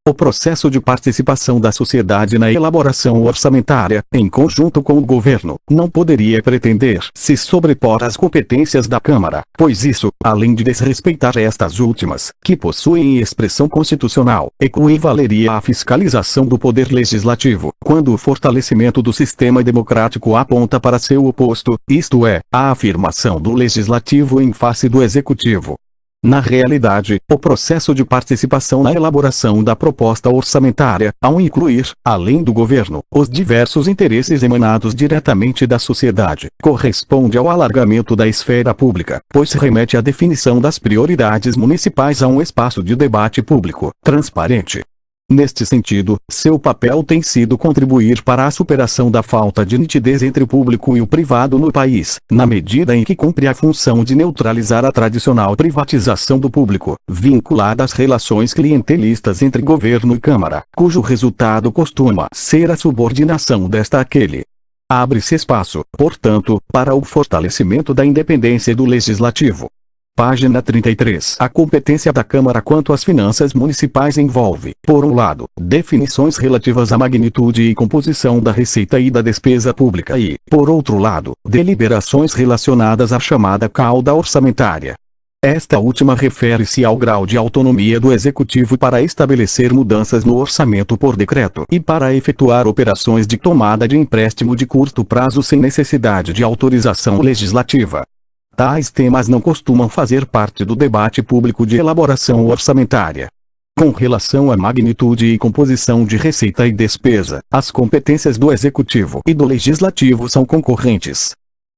O processo de participação da sociedade na elaboração orçamentária, em conjunto com o governo, não poderia pretender se sobrepor às competências da Câmara, pois isso, além de desrespeitar estas últimas, que possuem expressão constitucional, equivaleria à fiscalização do poder legislativo, quando o fortalecimento do sistema democrático aponta para seu oposto, isto é, a afirmação do legislativo em face do executivo. Na realidade, o processo de participação na elaboração da proposta orçamentária, ao incluir, além do governo, os diversos interesses emanados diretamente da sociedade, corresponde ao alargamento da esfera pública, pois remete à definição das prioridades municipais a um espaço de debate público, transparente. Neste sentido, seu papel tem sido contribuir para a superação da falta de nitidez entre o público e o privado no país, na medida em que cumpre a função de neutralizar a tradicional privatização do público, vinculada às relações clientelistas entre governo e Câmara, cujo resultado costuma ser a subordinação desta àquele. Abre-se espaço, portanto, para o fortalecimento da independência do Legislativo. Página 33. A competência da Câmara quanto às finanças municipais envolve, por um lado, definições relativas à magnitude e composição da receita e da despesa pública e, por outro lado, deliberações relacionadas à chamada cauda orçamentária. Esta última refere-se ao grau de autonomia do Executivo para estabelecer mudanças no orçamento por decreto e para efetuar operações de tomada de empréstimo de curto prazo sem necessidade de autorização legislativa. Tais temas não costumam fazer parte do debate público de elaboração orçamentária. Com relação à magnitude e composição de receita e despesa, as competências do Executivo e do Legislativo são concorrentes.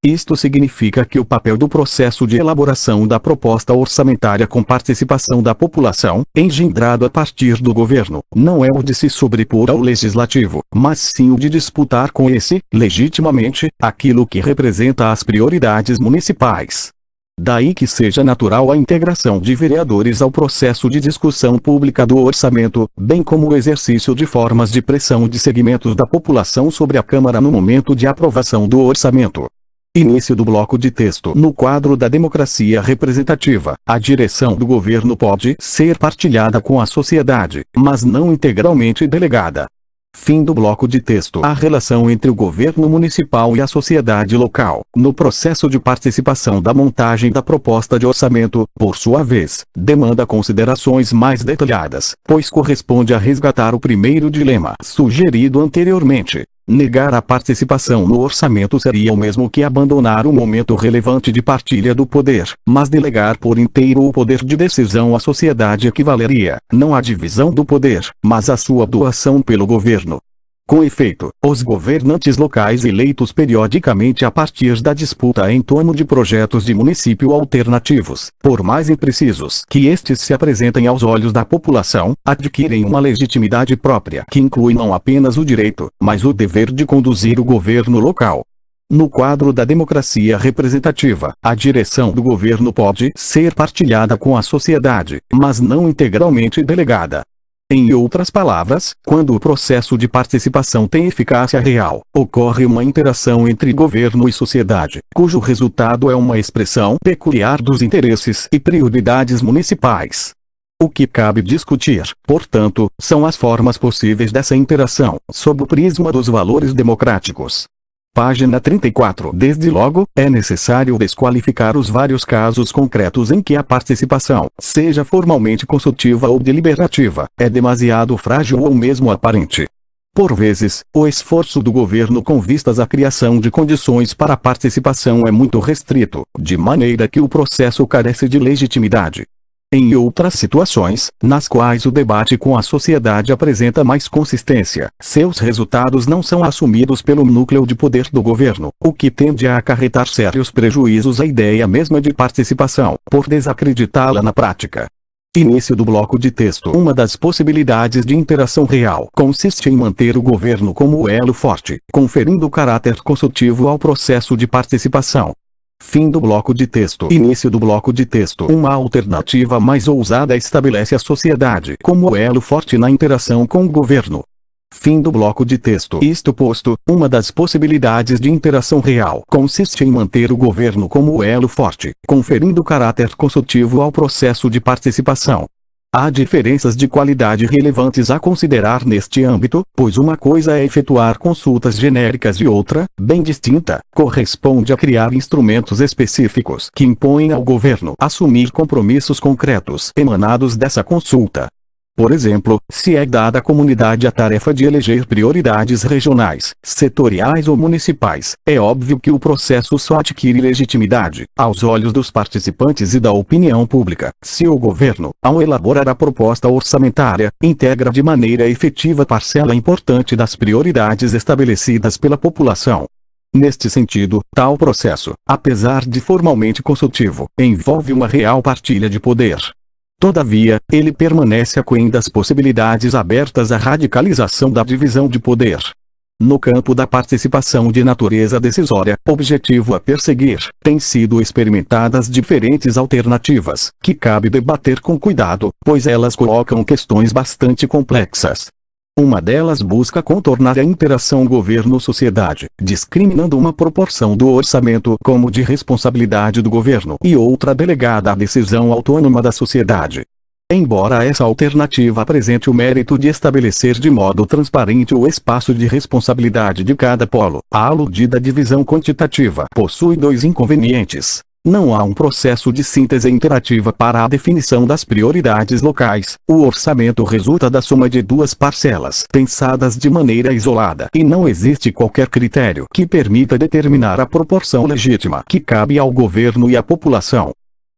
Isto significa que o papel do processo de elaboração da proposta orçamentária com participação da população, engendrado a partir do governo, não é o de se sobrepor ao legislativo, mas sim o de disputar com esse, legitimamente, aquilo que representa as prioridades municipais. Daí que seja natural a integração de vereadores ao processo de discussão pública do orçamento, bem como o exercício de formas de pressão de segmentos da população sobre a Câmara no momento de aprovação do orçamento. Início do bloco de texto. No quadro da democracia representativa, a direção do governo pode ser partilhada com a sociedade, mas não integralmente delegada. Fim do bloco de texto. A relação entre o governo municipal e a sociedade local, no processo de participação da montagem da proposta de orçamento, por sua vez, demanda considerações mais detalhadas, pois corresponde a resgatar o primeiro dilema sugerido anteriormente. Negar a participação no orçamento seria o mesmo que abandonar um momento relevante de partilha do poder, mas delegar por inteiro o poder de decisão à sociedade equivaleria, não à divisão do poder, mas à sua doação pelo governo. Com efeito, os governantes locais eleitos periodicamente a partir da disputa em torno de projetos de município alternativos, por mais imprecisos que estes se apresentem aos olhos da população, adquirem uma legitimidade própria que inclui não apenas o direito, mas o dever de conduzir o governo local. No quadro da democracia representativa, a direção do governo pode ser partilhada com a sociedade, mas não integralmente delegada. Em outras palavras, quando o processo de participação tem eficácia real, ocorre uma interação entre governo e sociedade, cujo resultado é uma expressão peculiar dos interesses e prioridades municipais. O que cabe discutir, portanto, são as formas possíveis dessa interação, sob o prisma dos valores democráticos. Página 34. Desde logo, é necessário desqualificar os vários casos concretos em que a participação, seja formalmente consultiva ou deliberativa, é demasiado frágil ou mesmo aparente. Por vezes, o esforço do governo com vistas à criação de condições para a participação é muito restrito, de maneira que o processo carece de legitimidade. Em outras situações, nas quais o debate com a sociedade apresenta mais consistência, seus resultados não são assumidos pelo núcleo de poder do governo, o que tende a acarretar sérios prejuízos à ideia mesma de participação, por desacreditá-la na prática. Início do bloco de texto. Uma das possibilidades de interação real consiste em manter o governo como elo forte, conferindo caráter consultivo ao processo de participação. Fim do bloco de texto. Início do bloco de texto. Uma alternativa mais ousada estabelece a sociedade como elo forte na interação com o governo. Fim do bloco de texto. Isto posto, uma das possibilidades de interação real consiste em manter o governo como elo forte, conferindo caráter consultivo ao processo de participação. Há diferenças de qualidade relevantes a considerar neste âmbito, pois uma coisa é efetuar consultas genéricas e outra, bem distinta, corresponde a criar instrumentos específicos que impõem ao governo assumir compromissos concretos emanados dessa consulta. Por exemplo, se é dada à comunidade a tarefa de eleger prioridades regionais, setoriais ou municipais, é óbvio que o processo só adquire legitimidade, aos olhos dos participantes e da opinião pública, se o governo, ao elaborar a proposta orçamentária, integra de maneira efetiva parcela importante das prioridades estabelecidas pela população. Neste sentido, tal processo, apesar de formalmente consultivo, envolve uma real partilha de poder. Todavia, ele permanece aquém das possibilidades abertas à radicalização da divisão de poder. No campo da participação de natureza decisória, objetivo a perseguir, têm sido experimentadas diferentes alternativas, que cabe debater com cuidado, pois elas colocam questões bastante complexas. Uma delas busca contornar a interação governo-sociedade, discriminando uma proporção do orçamento como de responsabilidade do governo e outra delegada à decisão autônoma da sociedade. Embora essa alternativa apresente o mérito de estabelecer de modo transparente o espaço de responsabilidade de cada polo, a aludida divisão quantitativa possui dois inconvenientes. Não há um processo de síntese interativa para a definição das prioridades locais. O orçamento resulta da soma de duas parcelas pensadas de maneira isolada e não existe qualquer critério que permita determinar a proporção legítima que cabe ao governo e à população.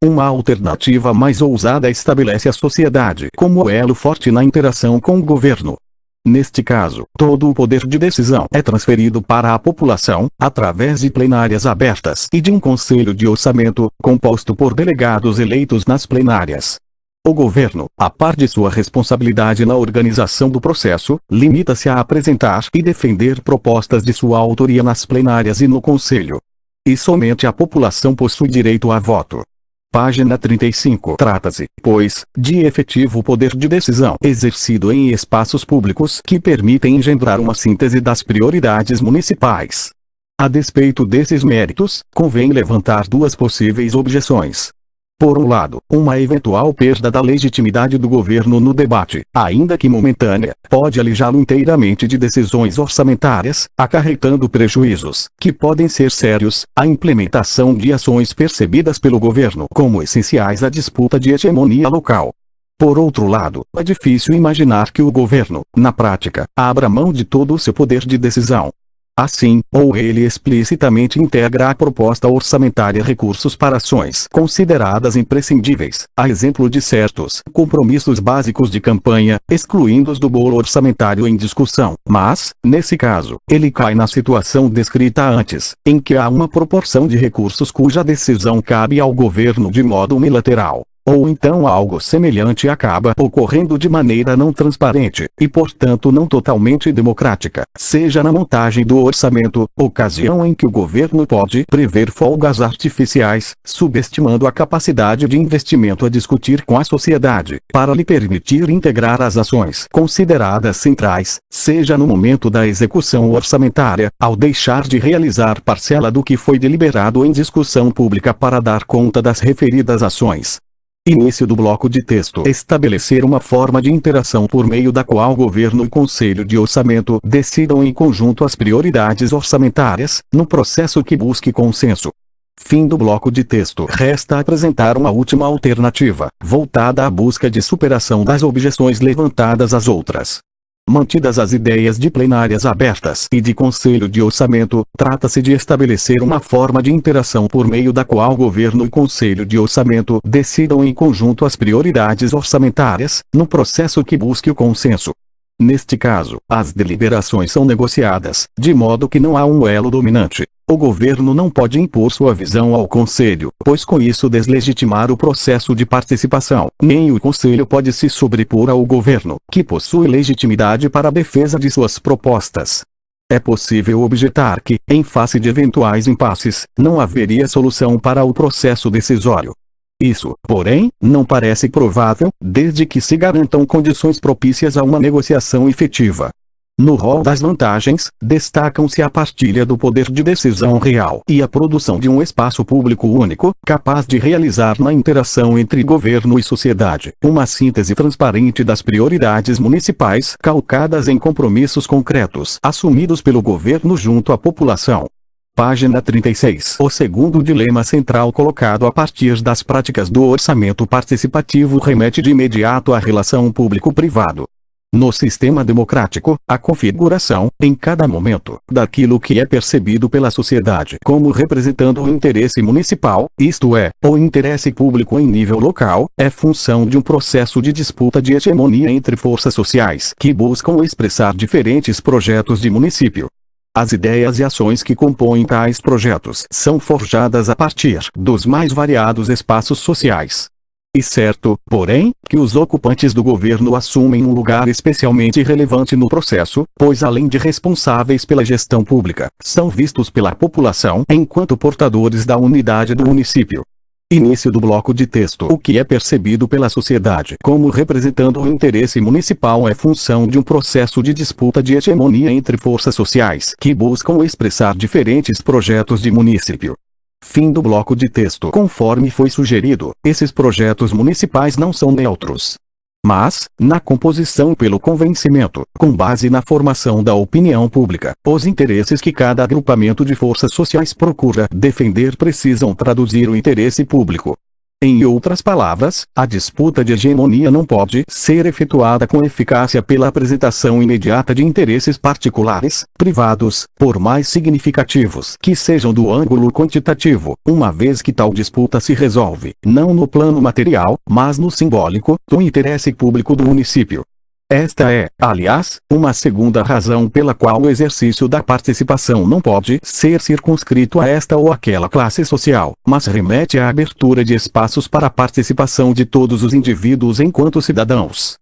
Uma alternativa mais ousada estabelece a sociedade como elo forte na interação com o governo. Neste caso, todo o poder de decisão é transferido para a população, através de plenárias abertas e de um conselho de orçamento, composto por delegados eleitos nas plenárias. O governo, a par de sua responsabilidade na organização do processo, limita-se a apresentar e defender propostas de sua autoria nas plenárias e no conselho. E somente a população possui direito a voto. Página 35. Trata-se, pois, de efetivo poder de decisão exercido em espaços públicos que permitem engendrar uma síntese das prioridades municipais. A despeito desses méritos, convém levantar duas possíveis objeções. Por um lado, uma eventual perda da legitimidade do governo no debate, ainda que momentânea, pode alijá-lo inteiramente de decisões orçamentárias, acarretando prejuízos, que podem ser sérios, à implementação de ações percebidas pelo governo como essenciais à disputa de hegemonia local. Por outro lado, é difícil imaginar que o governo, na prática, abra mão de todo o seu poder de decisão. Assim, ou ele explicitamente integra à proposta orçamentária recursos para ações consideradas imprescindíveis, a exemplo de certos compromissos básicos de campanha, excluindo-os do bolo orçamentário em discussão, mas, nesse caso, ele cai na situação descrita antes, em que há uma proporção de recursos cuja decisão cabe ao governo de modo unilateral. Ou então algo semelhante acaba ocorrendo de maneira não transparente, e portanto não totalmente democrática, seja na montagem do orçamento, ocasião em que o governo pode prever folgas artificiais, subestimando a capacidade de investimento a discutir com a sociedade, para lhe permitir integrar as ações consideradas centrais, seja no momento da execução orçamentária, ao deixar de realizar parcela do que foi deliberado em discussão pública para dar conta das referidas ações. Início do bloco de texto. Estabelecer uma forma de interação por meio da qual governo e conselho de orçamento decidam em conjunto as prioridades orçamentárias, no processo que busque consenso. Fim do bloco de texto. Resta apresentar uma última alternativa, voltada à busca de superação das objeções levantadas às outras. Mantidas as ideias de plenárias abertas e de conselho de orçamento, trata-se de estabelecer uma forma de interação por meio da qual governo e conselho de orçamento decidam em conjunto as prioridades orçamentárias, no processo que busque o consenso. Neste caso, as deliberações são negociadas, de modo que não há um elo dominante. O governo não pode impor sua visão ao conselho, pois com isso deslegitimar o processo de participação, nem o conselho pode se sobrepor ao governo, que possui legitimidade para a defesa de suas propostas. É possível objetar que, em face de eventuais impasses, não haveria solução para o processo decisório. Isso, porém, não parece provável, desde que se garantam condições propícias a uma negociação efetiva. No rol das vantagens, destacam-se a partilha do poder de decisão real e a produção de um espaço público único, capaz de realizar na interação entre governo e sociedade, uma síntese transparente das prioridades municipais calcadas em compromissos concretos assumidos pelo governo junto à população. Página 36. O segundo dilema central colocado a partir das práticas do orçamento participativo remete de imediato à relação público-privado. No sistema democrático, a configuração, em cada momento, daquilo que é percebido pela sociedade como representando o interesse municipal, isto é, o interesse público em nível local, é função de um processo de disputa de hegemonia entre forças sociais que buscam expressar diferentes projetos de município. As ideias e ações que compõem tais projetos são forjadas a partir dos mais variados espaços sociais. E certo, porém, que os ocupantes do governo assumem um lugar especialmente relevante no processo, pois além de responsáveis pela gestão pública, são vistos pela população enquanto portadores da unidade do município. Início do bloco de texto. O que é percebido pela sociedade como representando o interesse municipal é função de um processo de disputa de hegemonia entre forças sociais que buscam expressar diferentes projetos de município. Fim do bloco de texto. Conforme foi sugerido, esses projetos municipais não são neutros. Mas, na composição pelo convencimento, com base na formação da opinião pública, os interesses que cada agrupamento de forças sociais procura defender precisam traduzir o interesse público. Em outras palavras, a disputa de hegemonia não pode ser efetuada com eficácia pela apresentação imediata de interesses particulares, privados, por mais significativos que sejam do ângulo quantitativo, uma vez que tal disputa se resolve, não no plano material, mas no simbólico, do interesse público do município. Esta é, aliás, uma segunda razão pela qual o exercício da participação não pode ser circunscrito a esta ou aquela classe social, mas remete à abertura de espaços para a participação de todos os indivíduos enquanto cidadãos.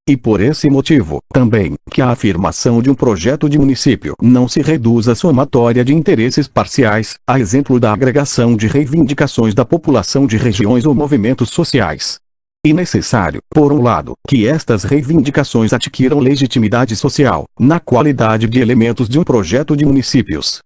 E por esse motivo, também, que a afirmação de um projeto de município não se reduz à somatória de interesses parciais, a exemplo da agregação de reivindicações da população de regiões ou movimentos sociais. E necessário, por um lado, que estas reivindicações adquiram legitimidade social, na qualidade de elementos de um projeto de municípios.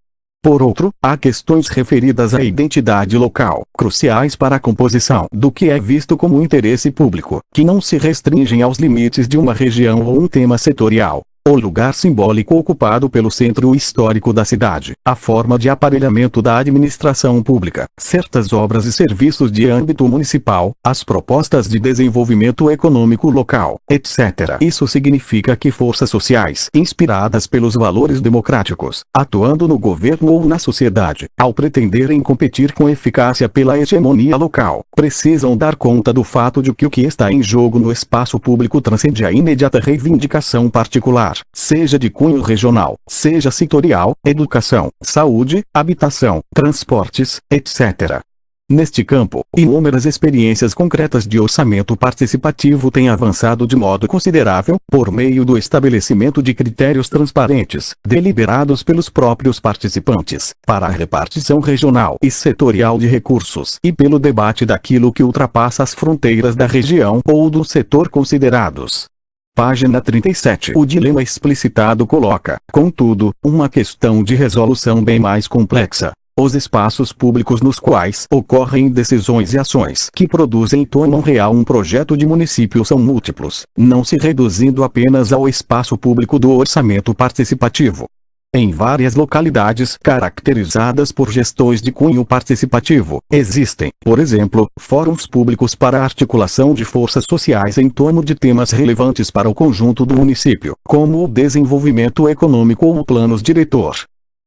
Por outro, há questões referidas à identidade local, cruciais para a composição do que é visto como interesse público, que não se restringem aos limites de uma região ou um tema setorial. O lugar simbólico ocupado pelo centro histórico da cidade, a forma de aparelhamento da administração pública, certas obras e serviços de âmbito municipal, as propostas de desenvolvimento econômico local, etc. Isso significa que forças sociais inspiradas pelos valores democráticos, atuando no governo ou na sociedade, ao pretenderem competir com eficácia pela hegemonia local, precisam dar conta do fato de que o que está em jogo no espaço público transcende a imediata reivindicação particular, seja de cunho regional, seja setorial, educação, saúde, habitação, transportes, etc. Neste campo, inúmeras experiências concretas de orçamento participativo têm avançado de modo considerável, por meio do estabelecimento de critérios transparentes, deliberados pelos próprios participantes, para a repartição regional e setorial de recursos e pelo debate daquilo que ultrapassa as fronteiras da região ou do setor considerados. Página 37. O dilema explicitado coloca, contudo, uma questão de resolução bem mais complexa. Os espaços públicos nos quais ocorrem decisões e ações que produzem e tornam real um projeto de município são múltiplos, não se reduzindo apenas ao espaço público do orçamento participativo. Em várias localidades caracterizadas por gestões de cunho participativo, existem, por exemplo, fóruns públicos para a articulação de forças sociais em torno de temas relevantes para o conjunto do município, como o desenvolvimento econômico ou o plano diretor.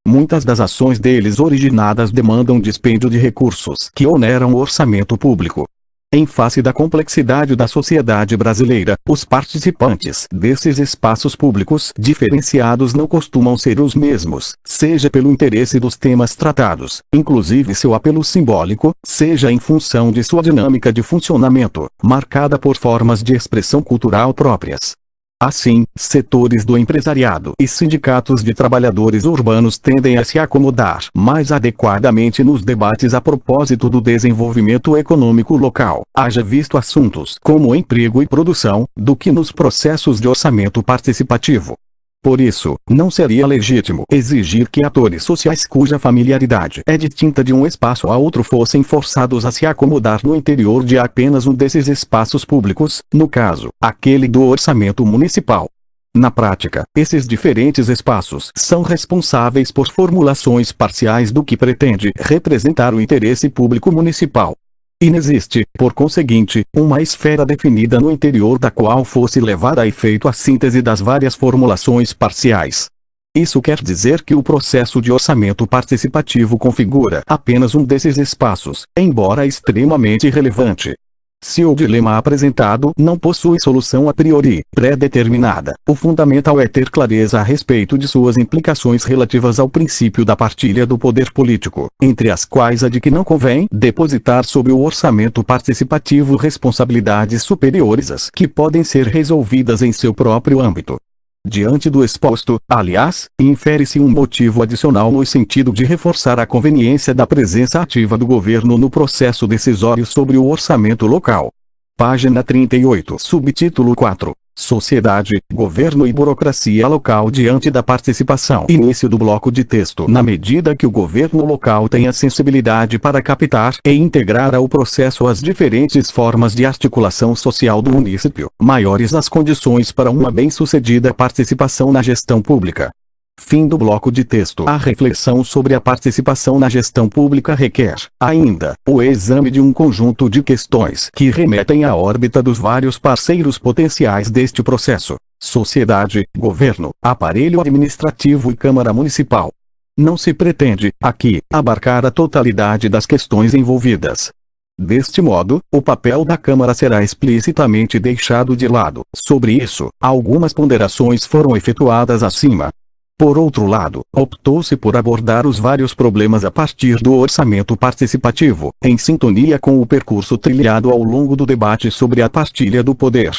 Muitas das ações deles originadas demandam dispêndio de recursos que oneram o orçamento público. Em face da complexidade da sociedade brasileira, os participantes desses espaços públicos diferenciados não costumam ser os mesmos, seja pelo interesse dos temas tratados, inclusive seu apelo simbólico, seja em função de sua dinâmica de funcionamento, marcada por formas de expressão cultural próprias. Assim, setores do empresariado e sindicatos de trabalhadores urbanos tendem a se acomodar mais adequadamente nos debates a propósito do desenvolvimento econômico local, haja visto assuntos como emprego e produção, do que nos processos de orçamento participativo. Por isso, não seria legítimo exigir que atores sociais cuja familiaridade é distinta de um espaço a outro fossem forçados a se acomodar no interior de apenas um desses espaços públicos, no caso, aquele do orçamento municipal. Na prática, esses diferentes espaços são responsáveis por formulações parciais do que pretende representar o interesse público municipal. Inexiste, por conseguinte, uma esfera definida no interior da qual fosse levada a efeito a síntese das várias formulações parciais. Isso quer dizer que o processo de orçamento participativo configura apenas um desses espaços, embora extremamente relevante. Se o dilema apresentado não possui solução a priori pré-determinada, o fundamental é ter clareza a respeito de suas implicações relativas ao princípio da partilha do poder político, entre as quais a de que não convém depositar sobre o orçamento participativo responsabilidades superiores às que podem ser resolvidas em seu próprio âmbito. Diante do exposto, aliás, infere-se um motivo adicional no sentido de reforçar a conveniência da presença ativa do governo no processo decisório sobre o orçamento local. Página 38. Subtítulo 4. Sociedade, governo e burocracia local diante da participação. Início do bloco de texto. Na medida que o governo local tenha sensibilidade para captar e integrar ao processo as diferentes formas de articulação social do município, maiores as condições para uma bem-sucedida participação na gestão pública. Fim do bloco de texto. A reflexão sobre a participação na gestão pública requer, ainda, o exame de um conjunto de questões que remetem à órbita dos vários parceiros potenciais deste processo: sociedade, governo, aparelho administrativo e Câmara Municipal. Não se pretende, aqui, abarcar a totalidade das questões envolvidas. Deste modo, o papel da Câmara será explicitamente deixado de lado. Sobre isso, algumas ponderações foram efetuadas acima. Por outro lado, optou-se por abordar os vários problemas a partir do orçamento participativo, em sintonia com o percurso trilhado ao longo do debate sobre a partilha do poder.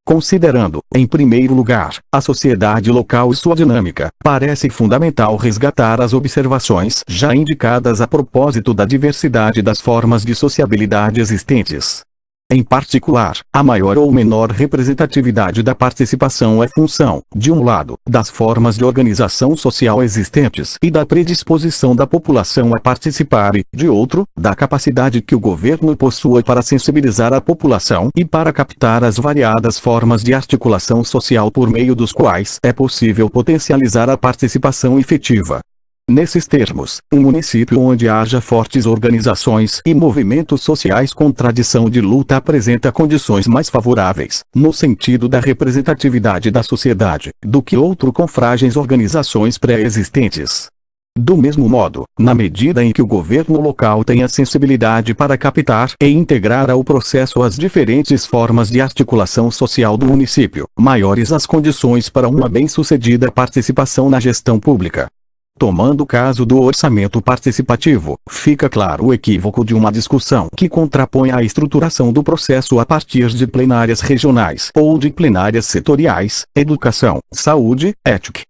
Considerando, em primeiro lugar, a sociedade local e sua dinâmica, parece fundamental resgatar as observações já indicadas a propósito da diversidade das formas de sociabilidade existentes. Em particular, a maior ou menor representatividade da participação é função, de um lado, das formas de organização social existentes e da predisposição da população a participar e, de outro, da capacidade que o governo possua para sensibilizar a população e para captar as variadas formas de articulação social por meio dos quais é possível potencializar a participação efetiva. Nesses termos, um município onde haja fortes organizações e movimentos sociais com tradição de luta apresenta condições mais favoráveis, no sentido da representatividade da sociedade, do que outro com frágeis organizações pré-existentes. Do mesmo modo, na medida em que o governo local tem a sensibilidade para captar e integrar ao processo as diferentes formas de articulação social do município, maiores as condições para uma bem-sucedida participação na gestão pública. Tomando o caso do orçamento participativo, fica claro o equívoco de uma discussão que contrapõe a estruturação do processo a partir de plenárias regionais ou de plenárias setoriais, educação, saúde, ética.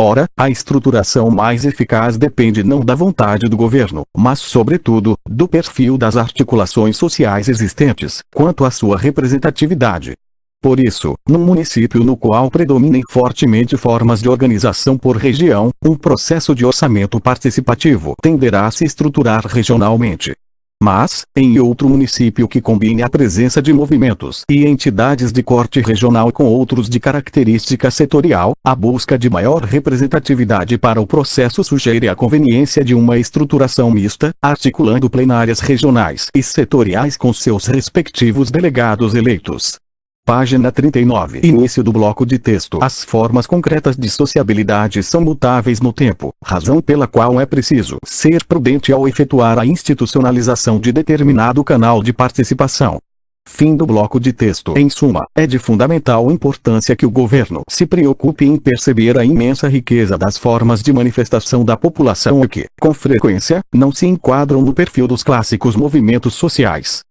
Ora, a estruturação mais eficaz depende não da vontade do governo, mas sobretudo, do perfil das articulações sociais existentes, quanto à sua representatividade. Por isso, num município no qual predominem fortemente formas de organização por região, um processo de orçamento participativo tenderá a se estruturar regionalmente. Mas, em outro município que combine a presença de movimentos e entidades de corte regional com outros de característica setorial, a busca de maior representatividade para o processo sugere a conveniência de uma estruturação mista, articulando plenárias regionais e setoriais com seus respectivos delegados eleitos. Página 39. Início do bloco de texto. As formas concretas de sociabilidade são mutáveis no tempo, razão pela qual é preciso ser prudente ao efetuar a institucionalização de determinado canal de participação. Fim do bloco de texto. Em suma, é de fundamental importância que o governo se preocupe em perceber a imensa riqueza das formas de manifestação da população e que, com frequência, não se enquadram no perfil dos clássicos movimentos sociais.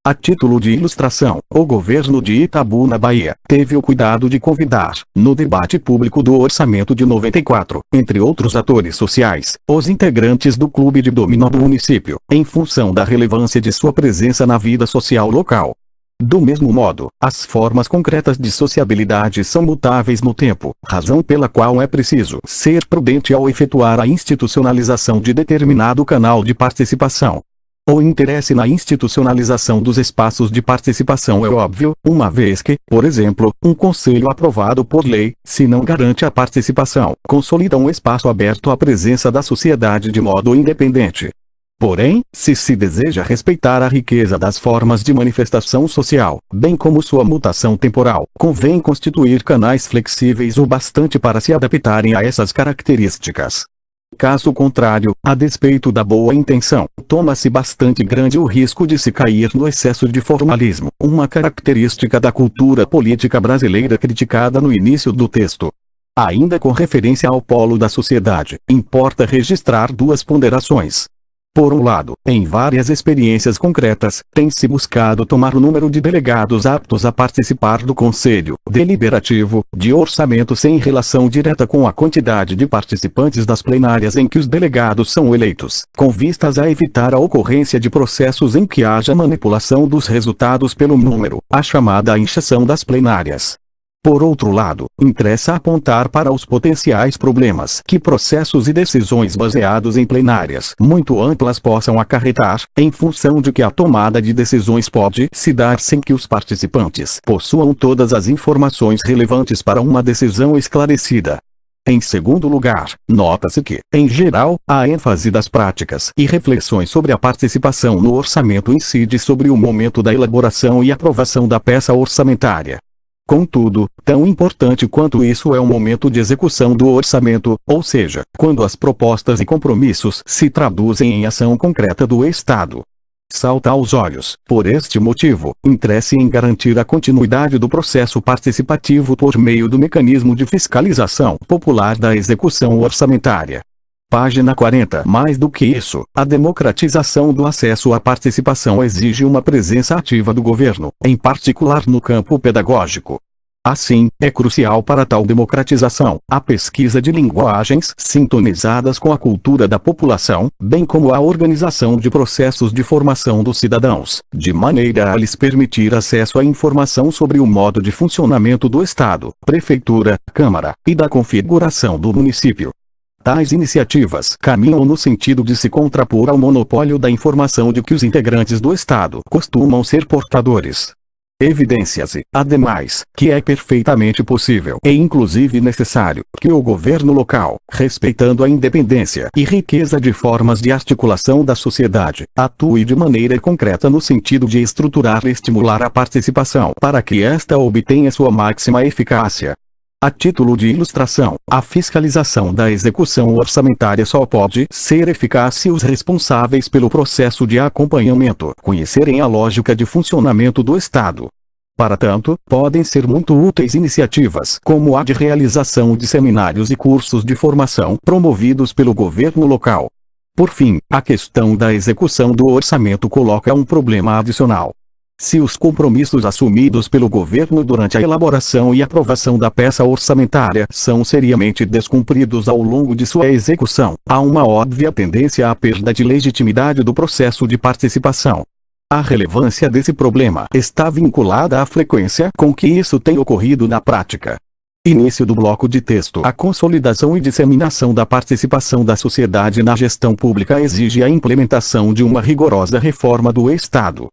A título de ilustração, o governo de Itabu, na Bahia, teve o cuidado de convidar, no debate público do orçamento de 94, entre outros atores sociais, os integrantes do clube de dominó do município, em função da relevância de sua presença na vida social local. Do mesmo modo, as formas concretas de sociabilidade são mutáveis no tempo, razão pela qual é preciso ser prudente ao efetuar a institucionalização de determinado canal de participação. O interesse na institucionalização dos espaços de participação é óbvio, uma vez que, por exemplo, um conselho aprovado por lei, se não garante a participação, consolida um espaço aberto à presença da sociedade de modo independente. Porém, se se deseja respeitar a riqueza das formas de manifestação social, bem como sua mutação temporal, convém constituir canais flexíveis o bastante para se adaptarem a essas características. Caso contrário, a despeito da boa intenção, toma-se bastante grande o risco de se cair no excesso de formalismo, uma característica da cultura política brasileira criticada no início do texto. Ainda com referência ao polo da sociedade, importa registrar duas ponderações. Por um lado, em várias experiências concretas, tem-se buscado tomar o número de delegados aptos a participar do Conselho Deliberativo de Orçamento sem relação direta com a quantidade de participantes das plenárias em que os delegados são eleitos, com vistas a evitar a ocorrência de processos em que haja manipulação dos resultados pelo número, a chamada inchação das plenárias. Por outro lado, interessa apontar para os potenciais problemas que processos e decisões baseados em plenárias muito amplas possam acarretar, em função de que a tomada de decisões pode se dar sem que os participantes possuam todas as informações relevantes para uma decisão esclarecida. Em segundo lugar, nota-se que, em geral, a ênfase das práticas e reflexões sobre a participação no orçamento incide sobre o momento da elaboração e aprovação da peça orçamentária. Contudo, tão importante quanto isso é o momento de execução do orçamento, ou seja, quando as propostas e compromissos se traduzem em ação concreta do Estado. salta aos olhos. Por este motivo, interesse em garantir a continuidade do processo participativo por meio do mecanismo de fiscalização popular da execução orçamentária. Página 40. Mais do que isso, a democratização do acesso à participação exige uma presença ativa do governo, em particular no campo pedagógico. Assim, é crucial para tal democratização, a pesquisa de linguagens sintonizadas com a cultura da população, bem como a organização de processos de formação dos cidadãos, de maneira a lhes permitir acesso à informação sobre o modo de funcionamento do Estado, Prefeitura, Câmara, e da configuração do município. Tais iniciativas caminham no sentido de se contrapor ao monopólio da informação de que os integrantes do Estado costumam ser portadores. Evidencia-se, ademais, que é perfeitamente possível e inclusive necessário que o governo local, respeitando a independência e riqueza de formas de articulação da sociedade, atue de maneira concreta no sentido de estruturar e estimular a participação para que esta obtenha sua máxima eficácia. A título de ilustração, a fiscalização da execução orçamentária só pode ser eficaz se os responsáveis pelo processo de acompanhamento conhecerem a lógica de funcionamento do Estado. Para tanto, podem ser muito úteis iniciativas como a de realização de seminários e cursos de formação promovidos pelo governo local. Por fim, a questão da execução do orçamento coloca um problema adicional. Se os compromissos assumidos pelo governo durante a elaboração e aprovação da peça orçamentária são seriamente descumpridos ao longo de sua execução, há uma óbvia tendência à perda de legitimidade do processo de participação. A relevância desse problema está vinculada à frequência com que isso tem ocorrido na prática. Início do bloco de texto. A consolidação e disseminação da participação da sociedade na gestão pública exige a implementação de uma rigorosa reforma do Estado.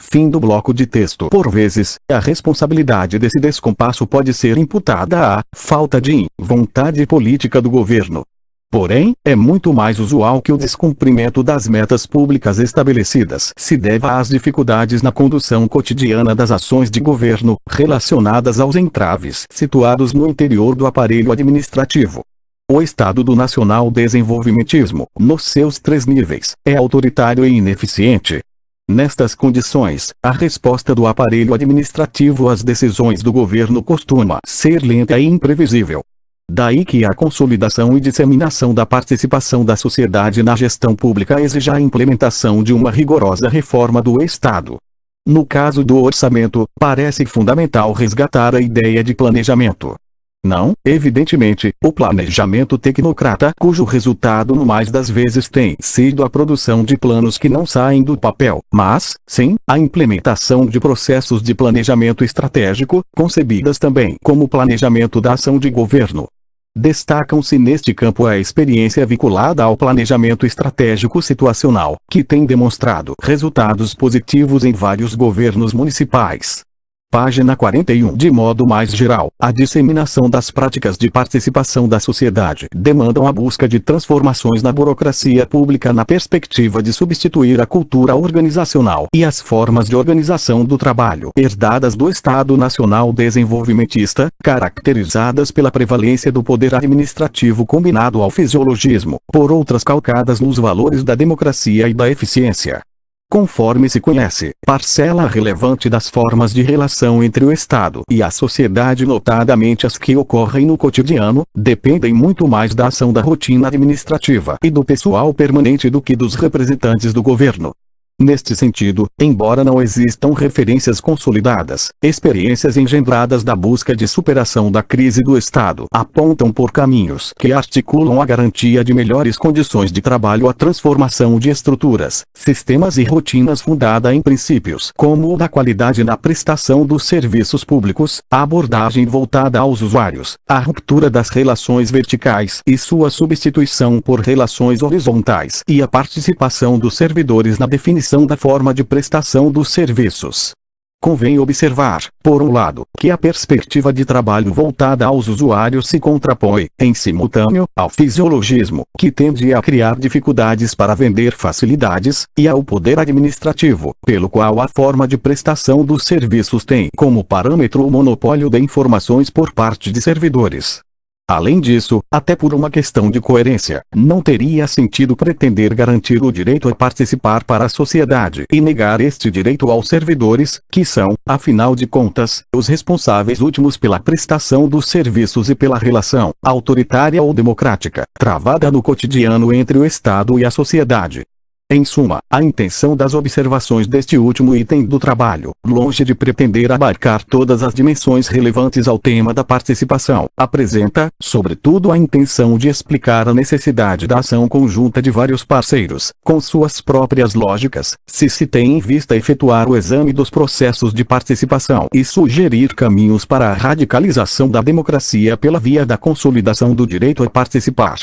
Fim do bloco de texto. Por vezes, a responsabilidade desse descompasso pode ser imputada à falta de vontade política do governo. Porém, é muito mais usual que o descumprimento das metas públicas estabelecidas se deva às dificuldades na condução cotidiana das ações de governo, relacionadas aos entraves situados no interior do aparelho administrativo. O estado do nacional desenvolvimentismo, nos seus 3 níveis, é autoritário e ineficiente. Nestas condições, a resposta do aparelho administrativo às decisões do governo costuma ser lenta e imprevisível. Daí que a consolidação e disseminação da participação da sociedade na gestão pública exija a implementação de uma rigorosa reforma do Estado. No caso do orçamento, parece fundamental resgatar a ideia de planejamento. Não, evidentemente, o planejamento tecnocrata cujo resultado no mais das vezes tem sido a produção de planos que não saem do papel, mas, sim, a implementação de processos de planejamento estratégico, concebidas também como planejamento da ação de governo. Destacam-se neste campo a experiência vinculada ao planejamento estratégico situacional, que tem demonstrado resultados positivos em vários governos municipais. Página 41. De modo mais geral, a disseminação das práticas de participação da sociedade demandam a busca de transformações na burocracia pública na perspectiva de substituir a cultura organizacional e as formas de organização do trabalho herdadas do Estado Nacional Desenvolvimentista, caracterizadas pela prevalência do poder administrativo combinado ao fisiologismo, por outras calcadas nos valores da democracia e da eficiência. Conforme se conhece, parcela relevante das formas de relação entre o Estado e a sociedade, notadamente as que ocorrem no cotidiano, dependem muito mais da ação da rotina administrativa e do pessoal permanente do que dos representantes do governo. Neste sentido, embora não existam referências consolidadas, experiências engendradas da busca de superação da crise do Estado apontam por caminhos que articulam a garantia de melhores condições de trabalho, a transformação de estruturas, sistemas e rotinas fundada em princípios como o da qualidade na prestação dos serviços públicos, a abordagem voltada aos usuários, a ruptura das relações verticais e sua substituição por relações horizontais e a participação dos servidores na definição da forma de prestação dos serviços. Convém observar, por um lado, que a perspectiva de trabalho voltada aos usuários se contrapõe, em simultâneo, ao fisiologismo, que tende a criar dificuldades para vender facilidades, e ao poder administrativo, pelo qual a forma de prestação dos serviços tem como parâmetro o monopólio de informações por parte de servidores. Além disso, até por uma questão de coerência, não teria sentido pretender garantir o direito a participar para a sociedade e negar este direito aos servidores, que são, afinal de contas, os responsáveis últimos pela prestação dos serviços e pela relação, autoritária ou democrática, travada no cotidiano entre o Estado e a sociedade. Em suma, a intenção das observações deste último item do trabalho, longe de pretender abarcar todas as dimensões relevantes ao tema da participação, apresenta, sobretudo, a intenção de explicar a necessidade da ação conjunta de vários parceiros, com suas próprias lógicas, se tem em vista efetuar o exame dos processos de participação e sugerir caminhos para a radicalização da democracia pela via da consolidação do direito a participar.